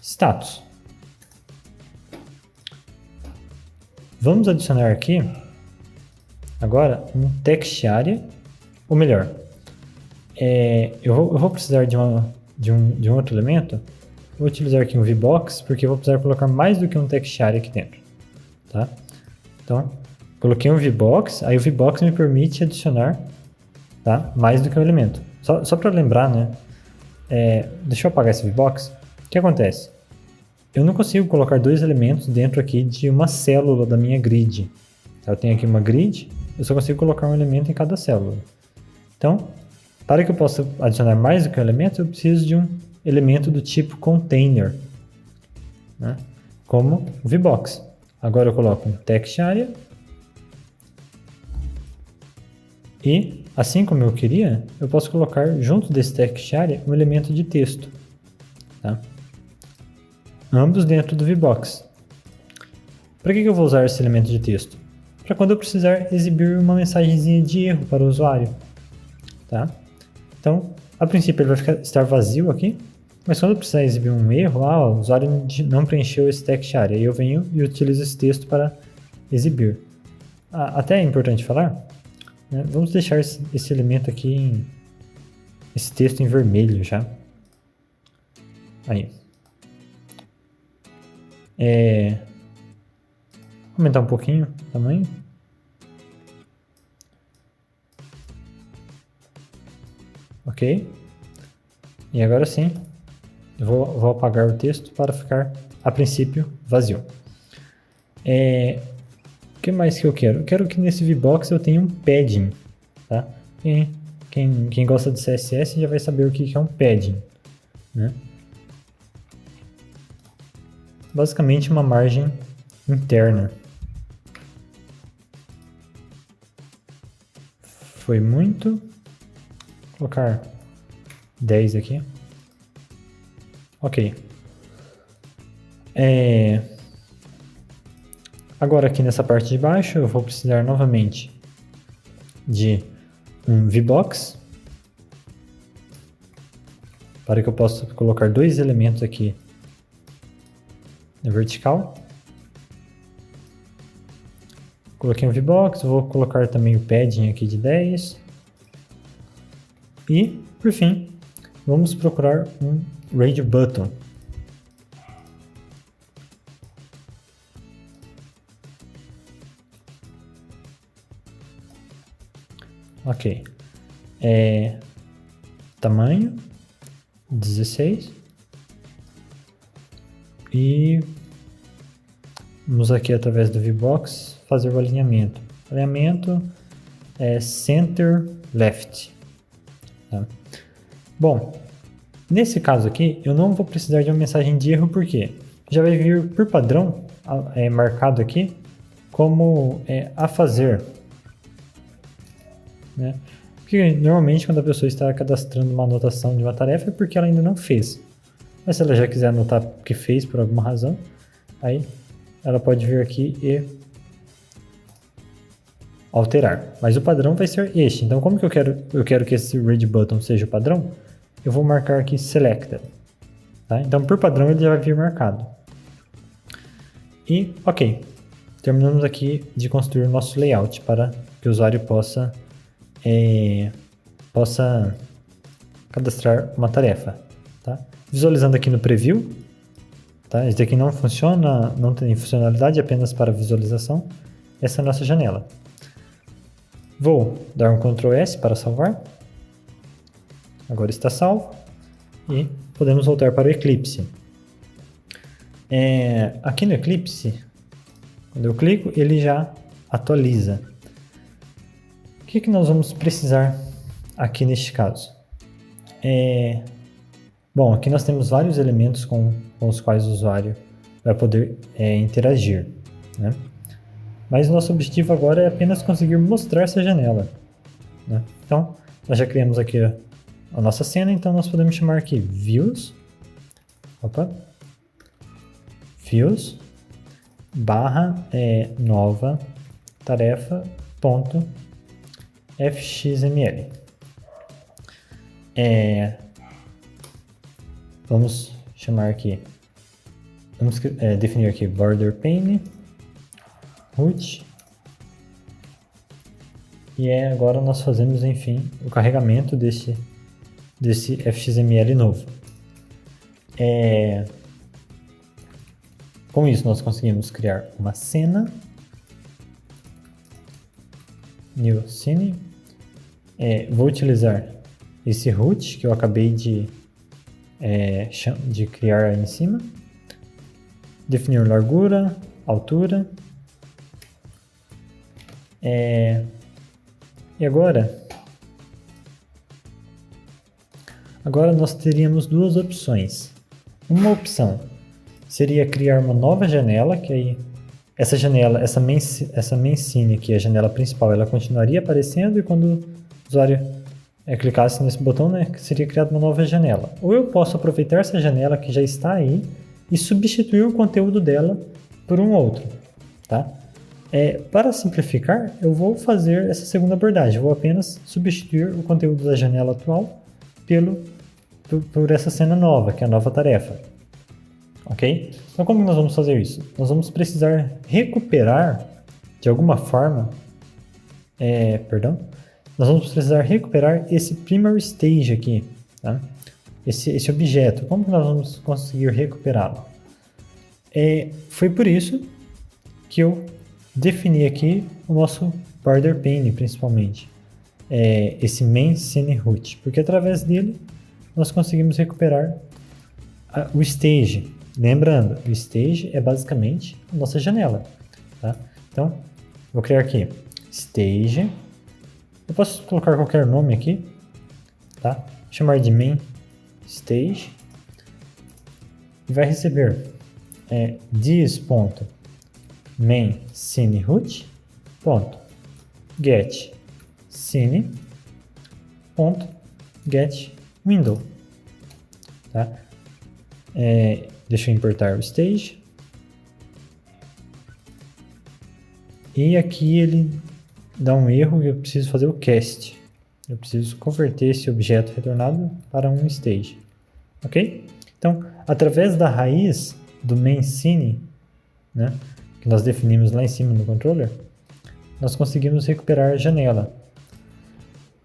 status. Vamos adicionar aqui agora um text area, ou melhor, eu vou precisar de um outro elemento. Vou utilizar aqui um VBox porque eu vou precisar colocar mais do que um text area aqui dentro, tá? Então coloquei um VBox, aí o VBox me permite adicionar, tá, mais do que um elemento. Só para lembrar, né? Deixa eu apagar esse VBox. O que acontece? Eu não consigo colocar 2 elementos dentro aqui de uma célula da minha grid. Eu tenho aqui uma grid, eu só consigo colocar um elemento em cada célula. Então, para que eu possa adicionar mais do que um elemento, eu preciso de um elemento do tipo container, né? Como o VBox. Agora eu coloco um text area. E, assim como eu queria, eu posso colocar junto desse text area um elemento de texto, tá? Ambos dentro do VBox. Para que eu vou usar esse elemento de texto? Para quando eu precisar exibir uma mensagenzinha de erro para o usuário, tá? Então, a princípio ele vai estar vazio aqui, mas quando eu precisar exibir um erro, o usuário não preencheu esse text area, aí eu venho e utilizo esse texto para exibir. Até é importante falar, né? Vamos deixar esse elemento aqui, esse texto em vermelho já. Aí. Aumentar um pouquinho o tamanho. Ok. E agora sim, eu vou apagar o texto para ficar, a princípio, vazio. O que mais que eu quero? Eu quero que nesse VBox eu tenha um padding, tá? Quem gosta de CSS já vai saber o que é um padding, né? Basicamente uma margem interna. Foi muito. colocar 10 aqui. Ok. Agora aqui nessa parte de baixo eu vou precisar novamente de um VBox para que eu possa colocar dois elementos aqui na vertical. Coloquei um VBox, vou colocar também o padding aqui de 10. E, por fim, vamos procurar um Radio Button. Ok. Tamanho 16. E vamos aqui através do VBox fazer o alinhamento. Alinhamento center left. Tá? Bom, nesse caso aqui eu não vou precisar de uma mensagem de erro porque já vai vir por padrão marcado aqui como a fazer. Né? Porque normalmente quando a pessoa está cadastrando uma anotação de uma tarefa é porque ela ainda não fez. Mas se ela já quiser anotar que fez por alguma razão, aí ela pode vir aqui e alterar. Mas o padrão vai ser este. Então como que eu quero que esse read button seja o padrão? Eu vou marcar aqui selected. Tá? Então por padrão ele já vai vir marcado. E ok. Terminamos aqui de construir o nosso layout para que o usuário possa cadastrar uma tarefa. Tá? Visualizando aqui no preview, tá? Esse daqui não funciona, não tem funcionalidade, apenas para visualização. Essa é a nossa janela. Vou dar um Ctrl S para salvar. Agora está salvo. E podemos voltar para o Eclipse. Aqui no Eclipse, quando eu clico, ele já atualiza. O que nós vamos precisar aqui neste caso? Bom, aqui nós temos vários elementos com os quais o usuário vai poder interagir, né? Mas o nosso objetivo agora é apenas conseguir mostrar essa janela, né? Então, nós já criamos aqui a nossa cena, então nós podemos chamar aqui views, views barra nova tarefa ponto fxml. Vamos chamar aqui, vamos definir aqui border pane root e agora nós fazemos, enfim, o carregamento desse fxml novo. Com isso nós conseguimos criar uma cena, new scene. Vou utilizar esse root que eu acabei de criar aí em cima, definir largura, altura, e agora nós teríamos duas opções. Uma opção seria criar uma nova janela, que aí essa janela, essa main scene aqui, a janela principal, ela continuaria aparecendo e quando o usuário clicasse nesse botão, né, seria criada uma nova janela. Ou eu posso aproveitar essa janela que já está aí e substituir o conteúdo dela por um outro, tá? Para simplificar, eu vou fazer essa segunda abordagem. Eu vou apenas substituir o conteúdo da janela atual por essa cena nova, que é a nova tarefa. Ok? Então como nós vamos fazer isso? Nós vamos precisar recuperar, de alguma forma, nós vamos precisar recuperar esse primary stage aqui, tá? Esse objeto. Como que nós vamos conseguir recuperá-lo? Foi por isso que eu defini aqui o nosso border pane, principalmente. Esse main scene root, porque através dele nós conseguimos recuperar o stage. Lembrando, o stage é basicamente a nossa janela, tá? Então, vou criar aqui stage. Eu posso colocar qualquer nome aqui, tá? Vou chamar de main stage e vai receber this.main scene root .get scene get window. Tá? Deixa eu importar o stage. E aqui ele dá um erro e eu preciso fazer o cast. Eu preciso converter esse objeto retornado para um stage. Ok? Então, através da raiz do main scene, né, que nós definimos lá em cima no controller, nós conseguimos recuperar a janela.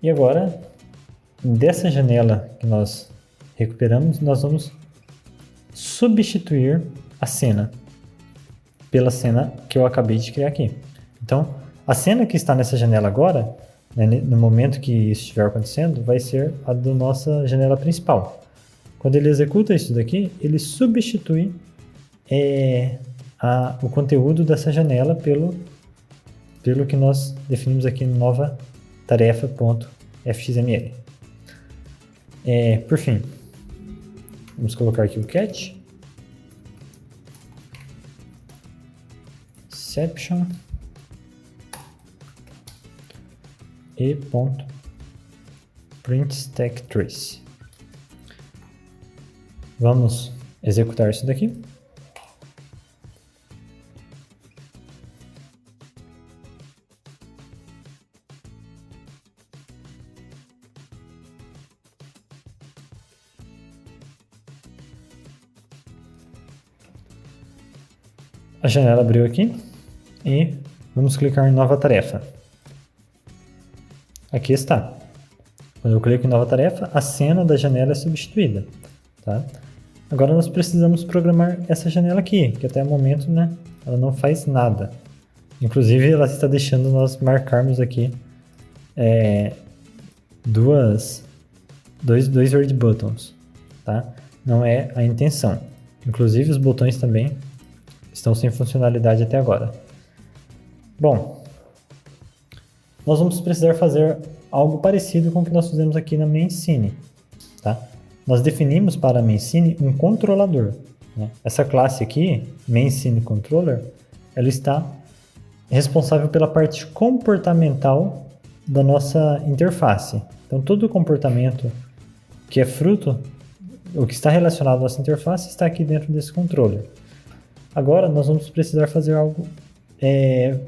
E agora, dessa janela que nós recuperamos, nós vamos substituir a cena pela cena que eu acabei de criar aqui. Então, a cena que está nessa janela agora, né, no momento que isso estiver acontecendo, vai ser a da nossa janela principal. Quando ele executa isso daqui, ele substitui o conteúdo dessa janela pelo que nós definimos aqui no nova tarefa.fxml. Por fim, vamos colocar aqui o catch. Exception. E ponto print stack trace. Vamos executar isso daqui. A janela abriu aqui e vamos clicar em nova tarefa. Aqui está. Quando eu clico em nova tarefa, a cena da janela é substituída. Tá? Agora nós precisamos programar essa janela aqui, que até o momento, né, ela não faz nada. Inclusive, ela está deixando nós marcarmos aqui dois word buttons. Tá? Não é a intenção. Inclusive, os botões também estão sem funcionalidade até agora. Bom, nós vamos precisar fazer algo parecido com o que nós fizemos aqui na main scene. Tá? Nós definimos para a main scene um controlador. Né? Essa classe aqui, main scene controller, ela está responsável pela parte comportamental da nossa interface. Então, todo o comportamento que é fruto, ou que está relacionado à nossa interface, está aqui dentro desse controller. Agora, nós vamos precisar fazer algo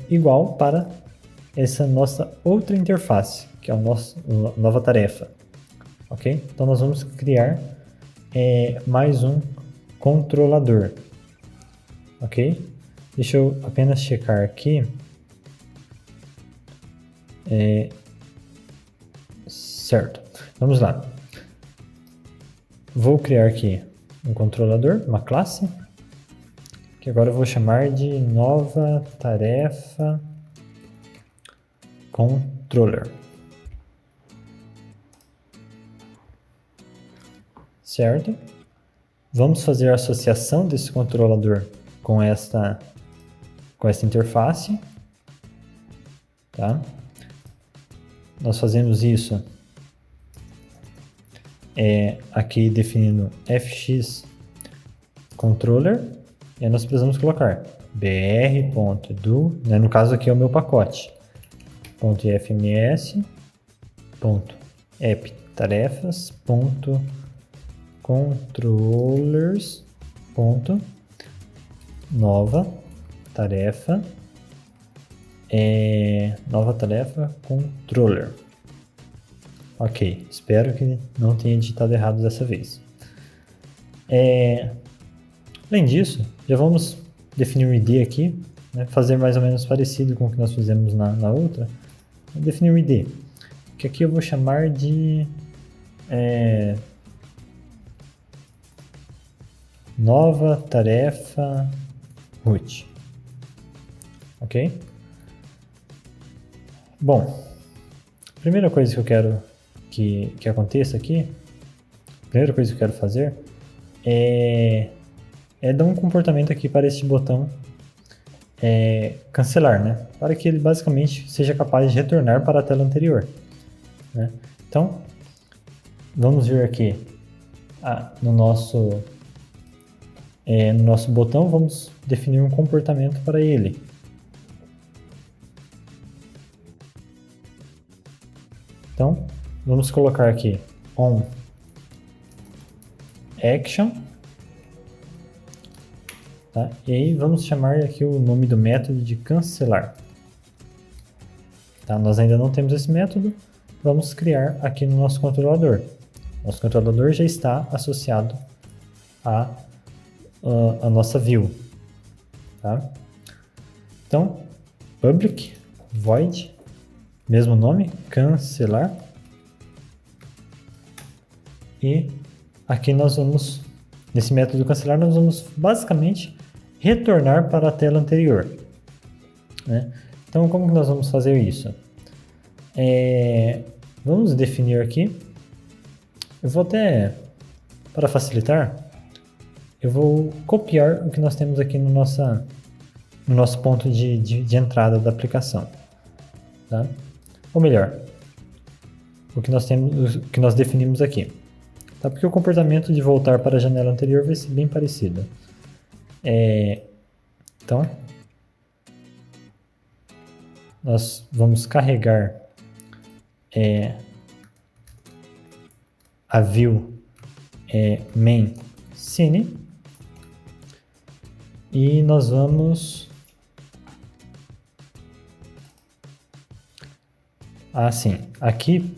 igual para essa nossa outra interface, que é a nova tarefa. Ok? Então, nós vamos criar mais um controlador. Ok? Deixa eu apenas checar aqui. Certo. Vamos lá. Vou criar aqui um controlador, uma classe, que agora eu vou chamar de nova tarefa controller. Certo? Vamos fazer a associação desse controlador com esta interface. Tá? Nós fazemos isso aqui definindo fx controller, e aí nós precisamos colocar br.do, né, no caso aqui é o meu pacote, .ifms, .app tarefas, .controllers, nova tarefa controller. Ok, espero que não tenha digitado errado dessa vez. Além disso, já vamos definir um ID aqui, né, fazer mais ou menos parecido com o que nós fizemos na outra. Vou definir um ID, que aqui eu vou chamar de nova tarefa root. Ok? Bom, a primeira coisa que eu quero que aconteça aqui, a primeira coisa que eu quero fazer é dar um comportamento aqui para este botão cancelar, né? Para que ele basicamente seja capaz de retornar para a tela anterior. Né? Então, vamos vir aqui no nosso botão, vamos definir um comportamento para ele. Então, vamos colocar aqui on action, tá? E aí vamos chamar aqui o nome do método de cancelar. Tá? Nós ainda não temos esse método, vamos criar aqui no nosso controlador. Nosso controlador já está associado a nossa view. Tá? Então, public void, mesmo nome, cancelar. E aqui nós vamos, nesse método cancelar, nós vamos basicamente retornar para a tela anterior, né? Então, como que nós vamos fazer isso? Vamos definir aqui. Eu vou até, para facilitar, eu vou copiar o que nós temos aqui no nosso ponto de entrada da aplicação, tá? Ou melhor, o que nós definimos aqui, tá? Porque o comportamento de voltar para a janela anterior vai ser bem parecido. Então, nós vamos carregar a view main scene e nós vamos aqui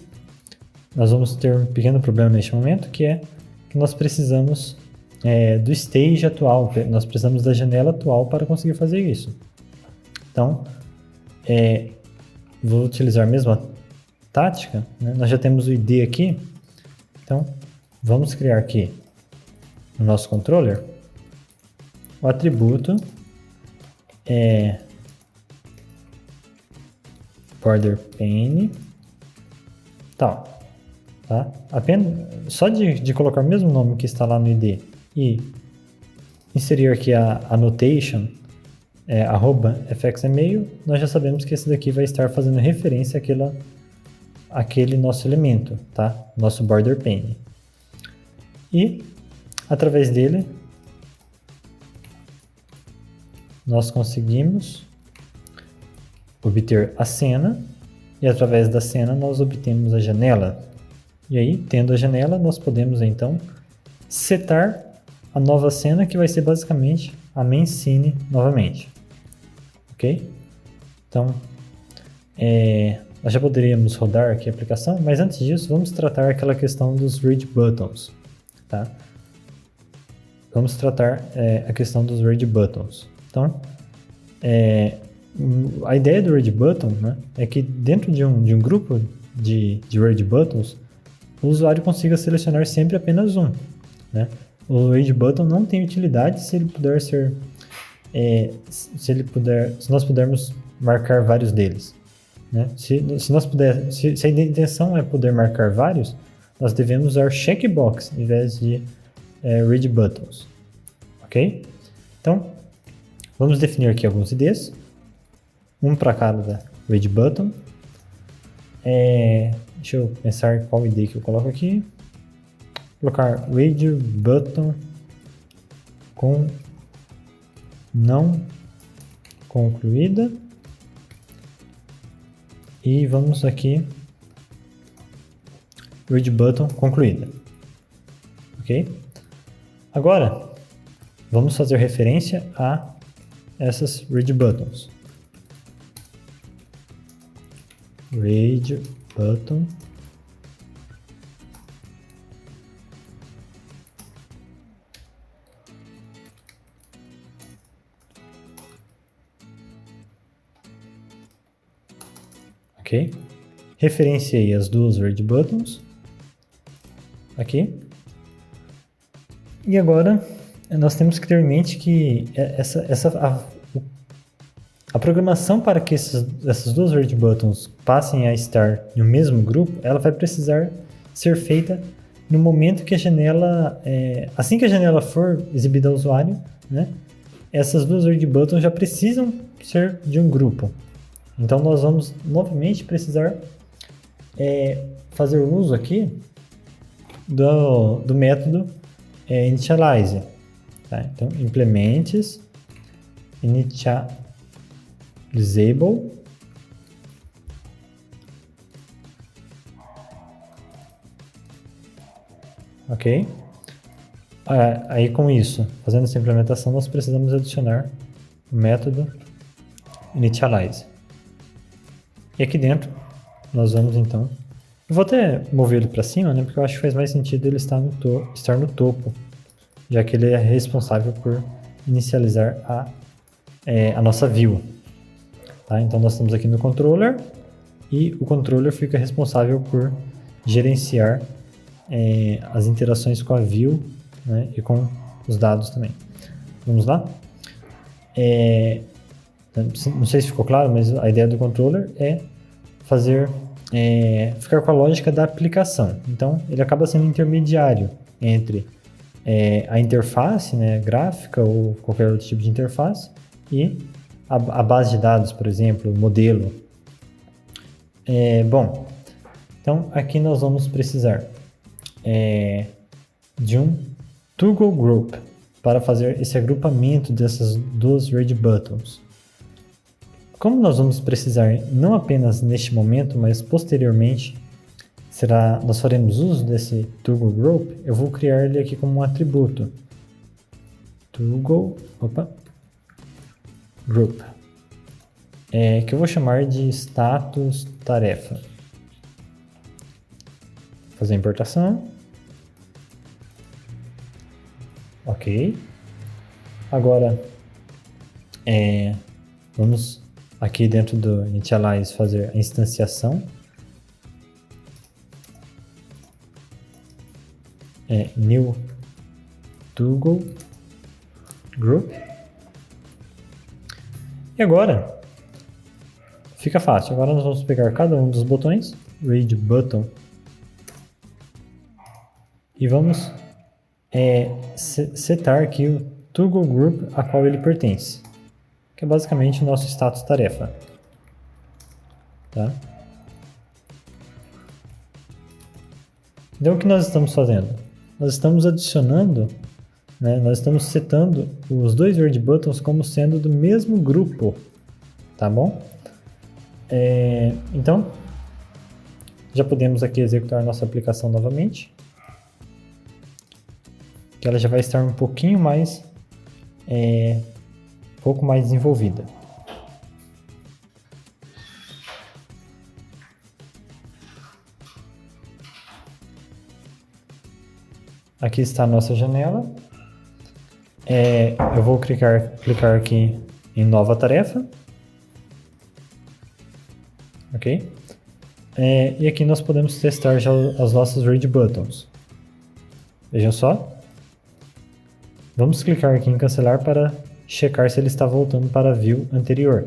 nós vamos ter um pequeno problema neste momento, que é que nós precisamos do stage atual, nós precisamos da janela atual para conseguir fazer isso. Então, vou utilizar a mesma tática, né? Nós já temos o ID aqui, então vamos criar aqui no nosso controller o atributo border pane tal, tá? Apenas só de colocar o mesmo nome que está lá no ID e inserir aqui a annotation @fxemail, nós já sabemos que esse daqui vai estar fazendo referência àquele nosso elemento, tá? Nosso border pane. E através dele nós conseguimos obter a cena e através da cena nós obtemos a janela. E aí, tendo a janela, nós podemos então setar a nova cena, que vai ser basicamente a main scene novamente. Ok? Então, nós já poderíamos rodar aqui a aplicação, mas antes disso, vamos tratar aquela questão dos read buttons. Tá? Vamos tratar a questão dos read buttons. Então, a ideia do read button, né, é que dentro de um grupo de read buttons, o usuário consiga selecionar sempre apenas um, né? O read button não tem utilidade se ele puder ser se nós pudermos marcar vários deles, né? Se a intenção é poder marcar vários, nós devemos usar checkbox em vez de read buttons, ok? Então, vamos definir aqui alguns IDs, um para cada read button. Deixa eu pensar qual ID que eu coloco aqui. Vou colocar read button com não concluída. E vamos aqui read button concluída. Ok? Agora, vamos fazer referência a essas read buttons. Read button ok? Referenciei as duas read buttons aqui. E agora nós temos que ter em mente que a programação para que essas duas read buttons passem a estar no mesmo grupo, ela vai precisar ser feita no momento que a janela, assim que a janela for exibida ao usuário, né, essas duas read buttons já precisam ser de um grupo. Então nós vamos novamente precisar fazer uso aqui do método initialize. Tá? Então implements initializable ok? Aí com isso, fazendo essa implementação, nós precisamos adicionar o método initialize. E aqui dentro, nós vamos então... Eu vou até mover ele para cima, né? Porque eu acho que faz mais sentido ele estar no topo, já que ele é responsável por inicializar a nossa view. Tá? Então nós estamos aqui no controller, e o controller fica responsável por gerenciar as interações com a view, né? E com os dados também. Vamos lá? Não sei se ficou claro, mas a ideia do controller é ficar com a lógica da aplicação. Então, ele acaba sendo intermediário entre a interface, né, gráfica ou qualquer outro tipo de interface, e a base de dados, por exemplo, o modelo. Bom, então aqui nós vamos precisar de um toggle group para fazer esse agrupamento dessas duas red buttons. Como nós vamos precisar não apenas neste momento, mas posteriormente, nós faremos uso desse toggle group, eu vou criar ele aqui como um atributo. Toggle group. Que eu vou chamar de status tarefa. Vou fazer a importação. Ok. Agora, vamos aqui dentro do initialize fazer a instanciação. New toggle group. E agora, fica fácil. Agora nós vamos pegar cada um dos botões, red button, e vamos setar aqui o toggle group a qual ele pertence, que é basicamente o nosso status tarefa. Tá? Então o que nós estamos fazendo? Nós estamos adicionando, né, nós estamos setando os dois red buttons como sendo do mesmo grupo, tá bom? Então, já podemos aqui executar nossa aplicação novamente, que ela já vai estar um pouquinho mais desenvolvida. Aqui está a nossa janela. Eu vou clicar aqui em nova tarefa. Ok? E aqui nós podemos testar já as nossas red buttons. Vejam só. Vamos clicar aqui em cancelar para checar se ele está voltando para a view anterior.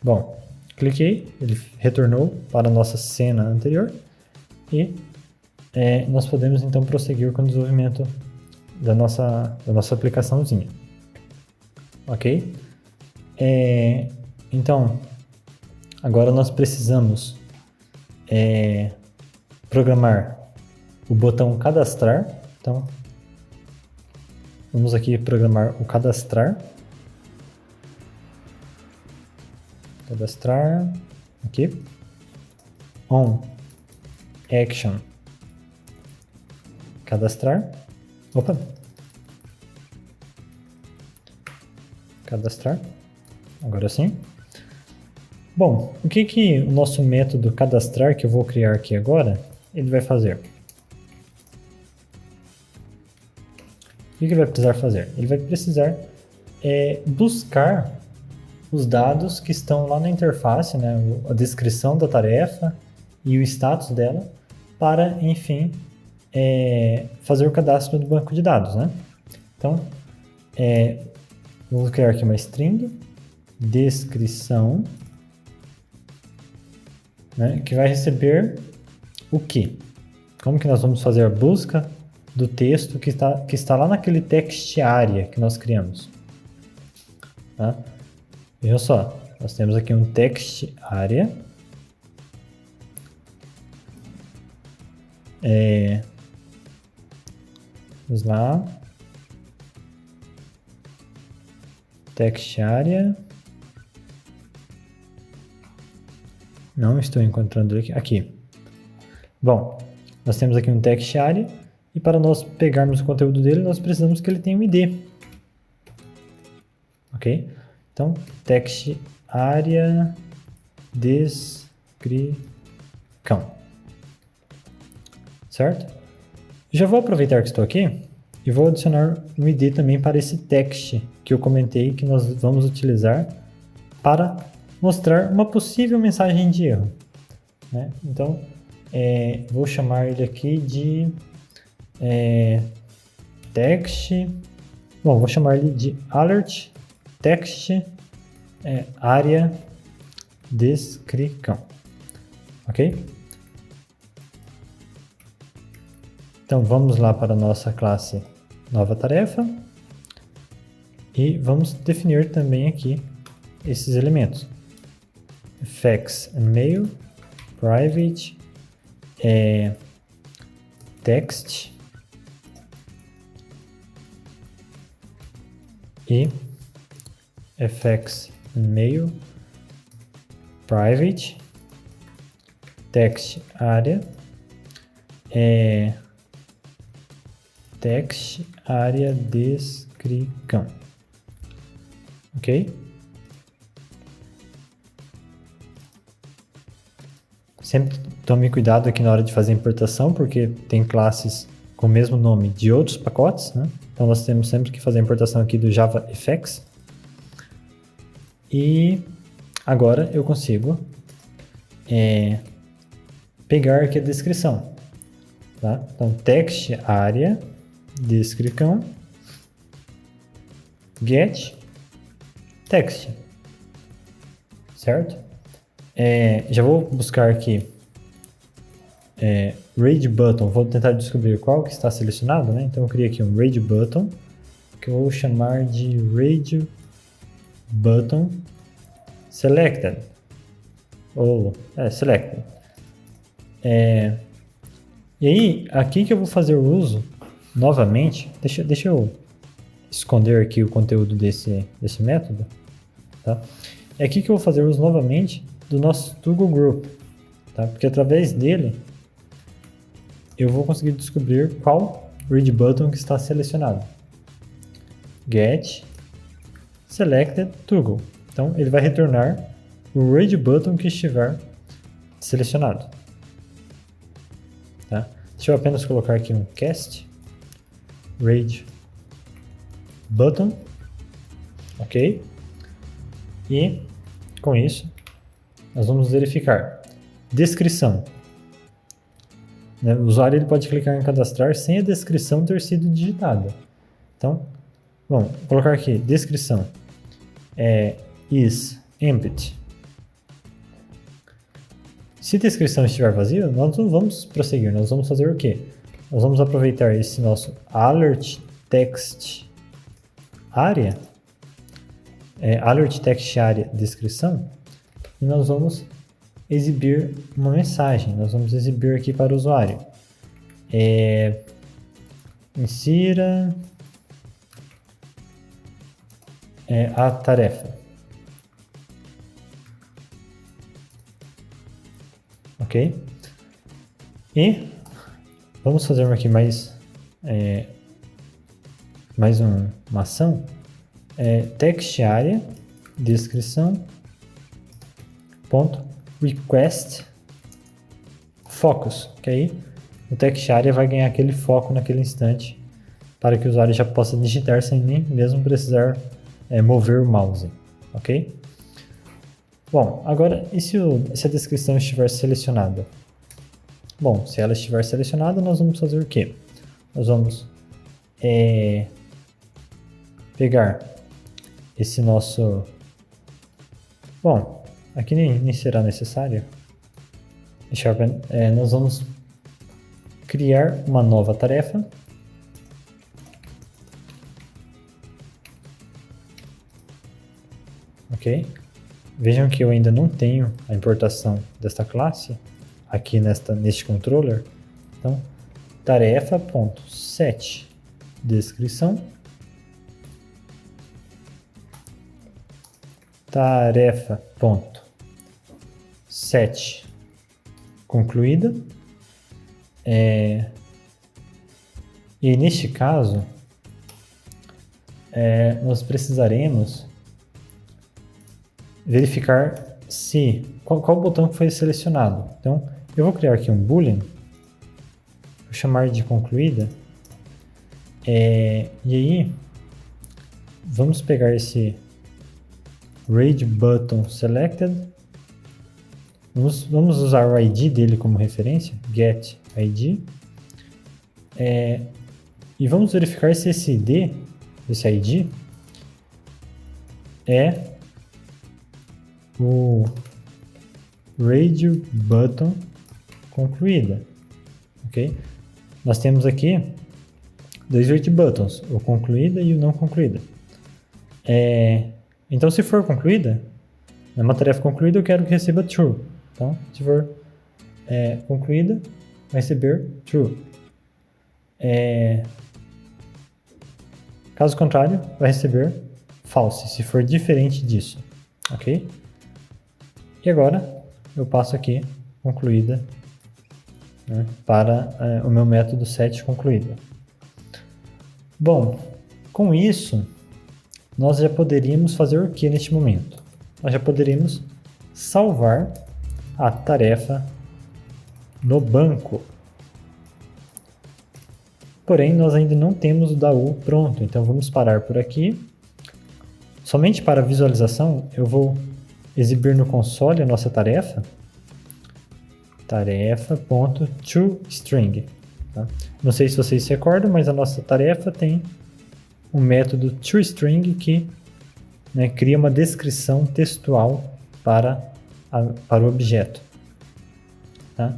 Bom, cliquei, ele retornou para a nossa cena anterior e nós podemos então prosseguir com o desenvolvimento da nossa aplicaçãozinha. Ok? Então, agora nós precisamos programar o botão cadastrar. Então, vamos aqui programar o cadastrar. Cadastrar. Aqui. On. Action. Cadastrar. Opa. Cadastrar. Agora sim. Bom, o que o nosso método cadastrar, que eu vou criar aqui agora, ele vai fazer? O que ele vai precisar fazer? Ele vai precisar buscar os dados que estão lá na interface, né, a descrição da tarefa e o status dela, para, enfim, fazer o cadastro do banco de dados, né? Então, vou criar aqui uma string, descrição, né, que vai receber o quê? Como que nós vamos fazer a busca do texto que está lá naquele text area que nós criamos? Tá? Vejam só, nós temos aqui um text area. Vamos lá. Text area. Não estou encontrando aqui. Bom, nós temos aqui um text area E para nós pegarmos o conteúdo dele, nós precisamos que ele tenha um ID. Ok? Então, text área descrição. Certo? Já vou aproveitar que estou aqui e vou adicionar um ID também para esse text que eu comentei que nós vamos utilizar para mostrar uma possível mensagem de erro. Né? Então, vou chamar ele aqui de text. Bom, vou chamar ele de alert text área descrição. Ok? Então, vamos lá para a nossa classe nova tarefa e vamos definir também aqui esses elementos. Fax and mail, private, text e fax and mail, private, text área, text área descrição. Ok? Sempre tome cuidado aqui na hora de fazer a importação, porque tem classes com o mesmo nome de outros pacotes, né? Então nós temos sempre que fazer a importação aqui do JavaFX. E agora eu consigo pegar aqui a descrição. Tá? Então, text área descrição get text, certo? Já vou buscar aqui read button, vou tentar descobrir qual que está selecionado, né? Então eu criei aqui um read button que eu vou chamar de read button selected ou selected. E aí, aqui que eu vou fazer o uso novamente, deixa eu esconder aqui o conteúdo desse método, tá? É aqui que eu vou fazer uso novamente do nosso Toggle Group, tá? Porque através dele eu vou conseguir descobrir qual read button que está selecionado. Get selected toggle. Então ele vai retornar o read button que estiver selecionado. Tá? Deixa eu apenas colocar aqui um cast read button, ok? E com isso nós vamos verificar descrição. Né? O usuário ele pode clicar em cadastrar sem a descrição ter sido digitada. Então, bom, vou colocar aqui descrição is empty. Se a descrição estiver vazia, nós não vamos prosseguir, nós vamos fazer o quê? Nós vamos aproveitar esse nosso alert text área, alert text área descrição, e nós vamos exibir uma mensagem, nós vamos exibir aqui para o usuário. Insira a tarefa. Ok? E vamos fazer aqui mais uma ação. Text área descrição ponto request focus, que aí o text área vai ganhar aquele foco naquele instante para que o usuário já possa digitar sem nem mesmo precisar mover o mouse, ok? Bom, agora e se a descrição estiver selecionada? Bom, se ela estiver selecionada, nós vamos fazer o quê? Nós vamos pegar esse nosso... Bom, aqui nem será necessário. Nós vamos criar uma nova tarefa. Ok? Vejam que eu ainda não tenho a importação desta classe aqui neste controller. Então, tarefa.set descrição, tarefa.set concluída, E neste caso, nós precisaremos verificar qual botão foi selecionado. Então, eu vou criar aqui um boolean, vou chamar de concluída, e aí vamos pegar esse read button selected, vamos usar o ID dele como referência, get ID, e vamos verificar se esse ID é o radio button concluída, ok? Nós temos aqui dois radio buttons, o concluída e o não concluída. Então, se for concluída, uma tarefa concluída, eu quero que receba true. Então, se for concluída, vai receber true. Caso contrário, vai receber false, se for diferente disso, ok? E agora, eu passo aqui concluída, né, para o meu método setConcluída. Bom, com isso, nós já poderíamos fazer o que neste momento? Nós já poderíamos salvar a tarefa no banco. Porém, nós ainda não temos o DAU pronto, então vamos parar por aqui. Somente para visualização, eu vou exibir no console a nossa tarefa, tarefa.toString. Tá? Não sei se vocês se recordam, mas a nossa tarefa tem um método toString que, né, cria uma descrição textual para o objeto. Tá?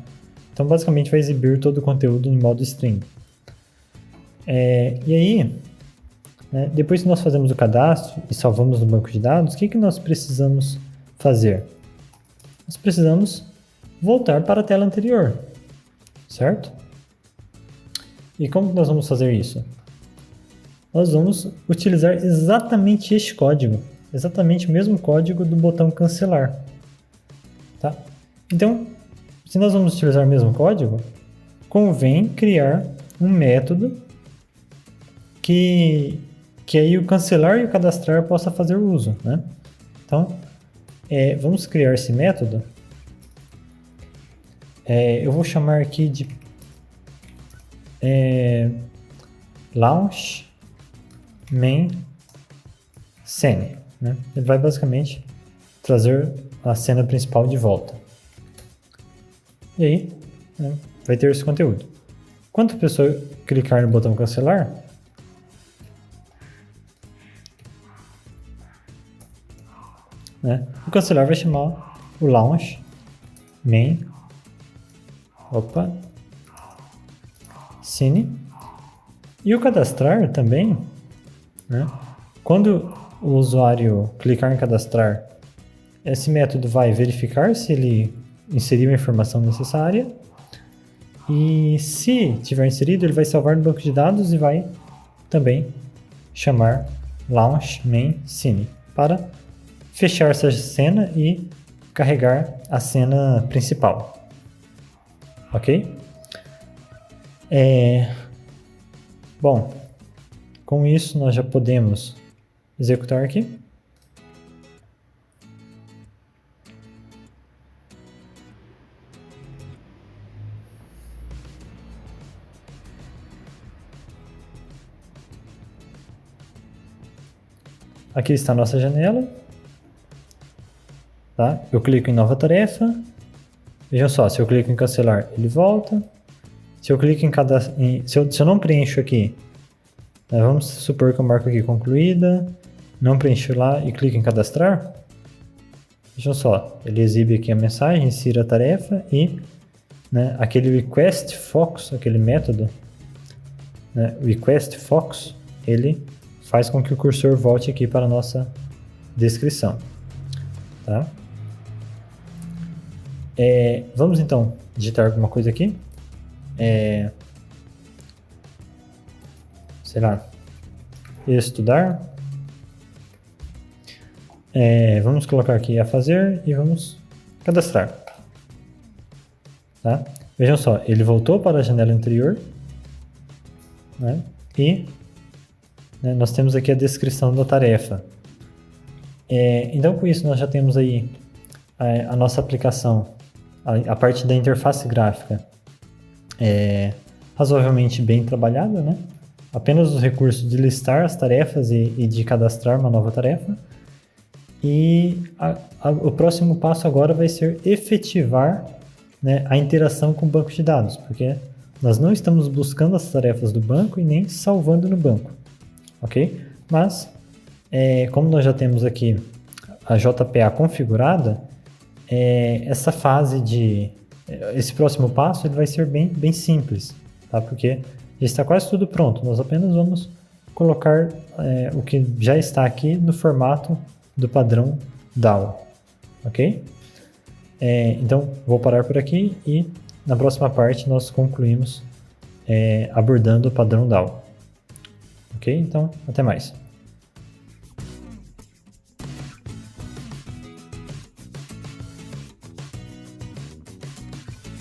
Então, basicamente, vai exibir todo o conteúdo em modo string. E aí, né, depois que nós fazemos o cadastro e salvamos no banco de dados, o que nós precisamos fazer? Nós precisamos voltar para a tela anterior, certo? E como nós vamos fazer isso? Nós vamos utilizar exatamente este código, exatamente o mesmo código do botão cancelar. Tá? Então, se nós vamos utilizar o mesmo código, convém criar um método que aí o cancelar e o cadastrar possa fazer uso, né? Então, vamos criar esse método. Eu vou chamar aqui de launch main scene, né? Ele vai basicamente trazer a cena principal de volta. E aí, né, vai ter esse conteúdo. Quando a pessoa clicar no botão cancelar, né, o cancelar vai chamar o launch main scene, e o cadastrar também, né, quando o usuário clicar em cadastrar, esse método vai verificar se ele inseriu a informação necessária, e se tiver inserido, ele vai salvar no banco de dados e vai também chamar launch main scene para fechar essa cena e carregar a cena principal. Ok? Bom, com isso nós já podemos executar aqui. Aqui está a nossa janela. Tá? Eu clico em nova tarefa. Vejam só, se eu clico em cancelar, ele volta. Se eu clico se eu não preencho aqui, né, vamos supor que eu marco aqui concluída, não preencho lá e clico em cadastrar. Vejam só, ele exibe aqui a mensagem, insira a tarefa e, né, aquele request fox, aquele método, né, request fox, ele faz com que o cursor volte aqui para a nossa descrição. Tá? Vamos então digitar alguma coisa aqui. Sei lá, estudar. Vamos colocar aqui a fazer e vamos cadastrar. Tá? Vejam só, ele voltou para a janela anterior, né? E nós temos aqui a descrição da tarefa. Então, com isso, nós já temos aí a nossa aplicação, a parte da interface gráfica razoavelmente bem trabalhada, né? Apenas os recursos de listar as tarefas e de cadastrar uma nova tarefa. E o próximo passo agora vai ser efetivar, né, a interação com o banco de dados, porque nós não estamos buscando as tarefas do banco e nem salvando no banco, ok? Mas, como nós já temos aqui a JPA configurada, esse próximo passo ele vai ser bem simples, tá? Porque já está quase tudo pronto, nós apenas vamos colocar o que já está aqui no formato do padrão DAO, ok? Então, vou parar por aqui e na próxima parte nós concluímos abordando o padrão DAO. Ok? Então, até mais.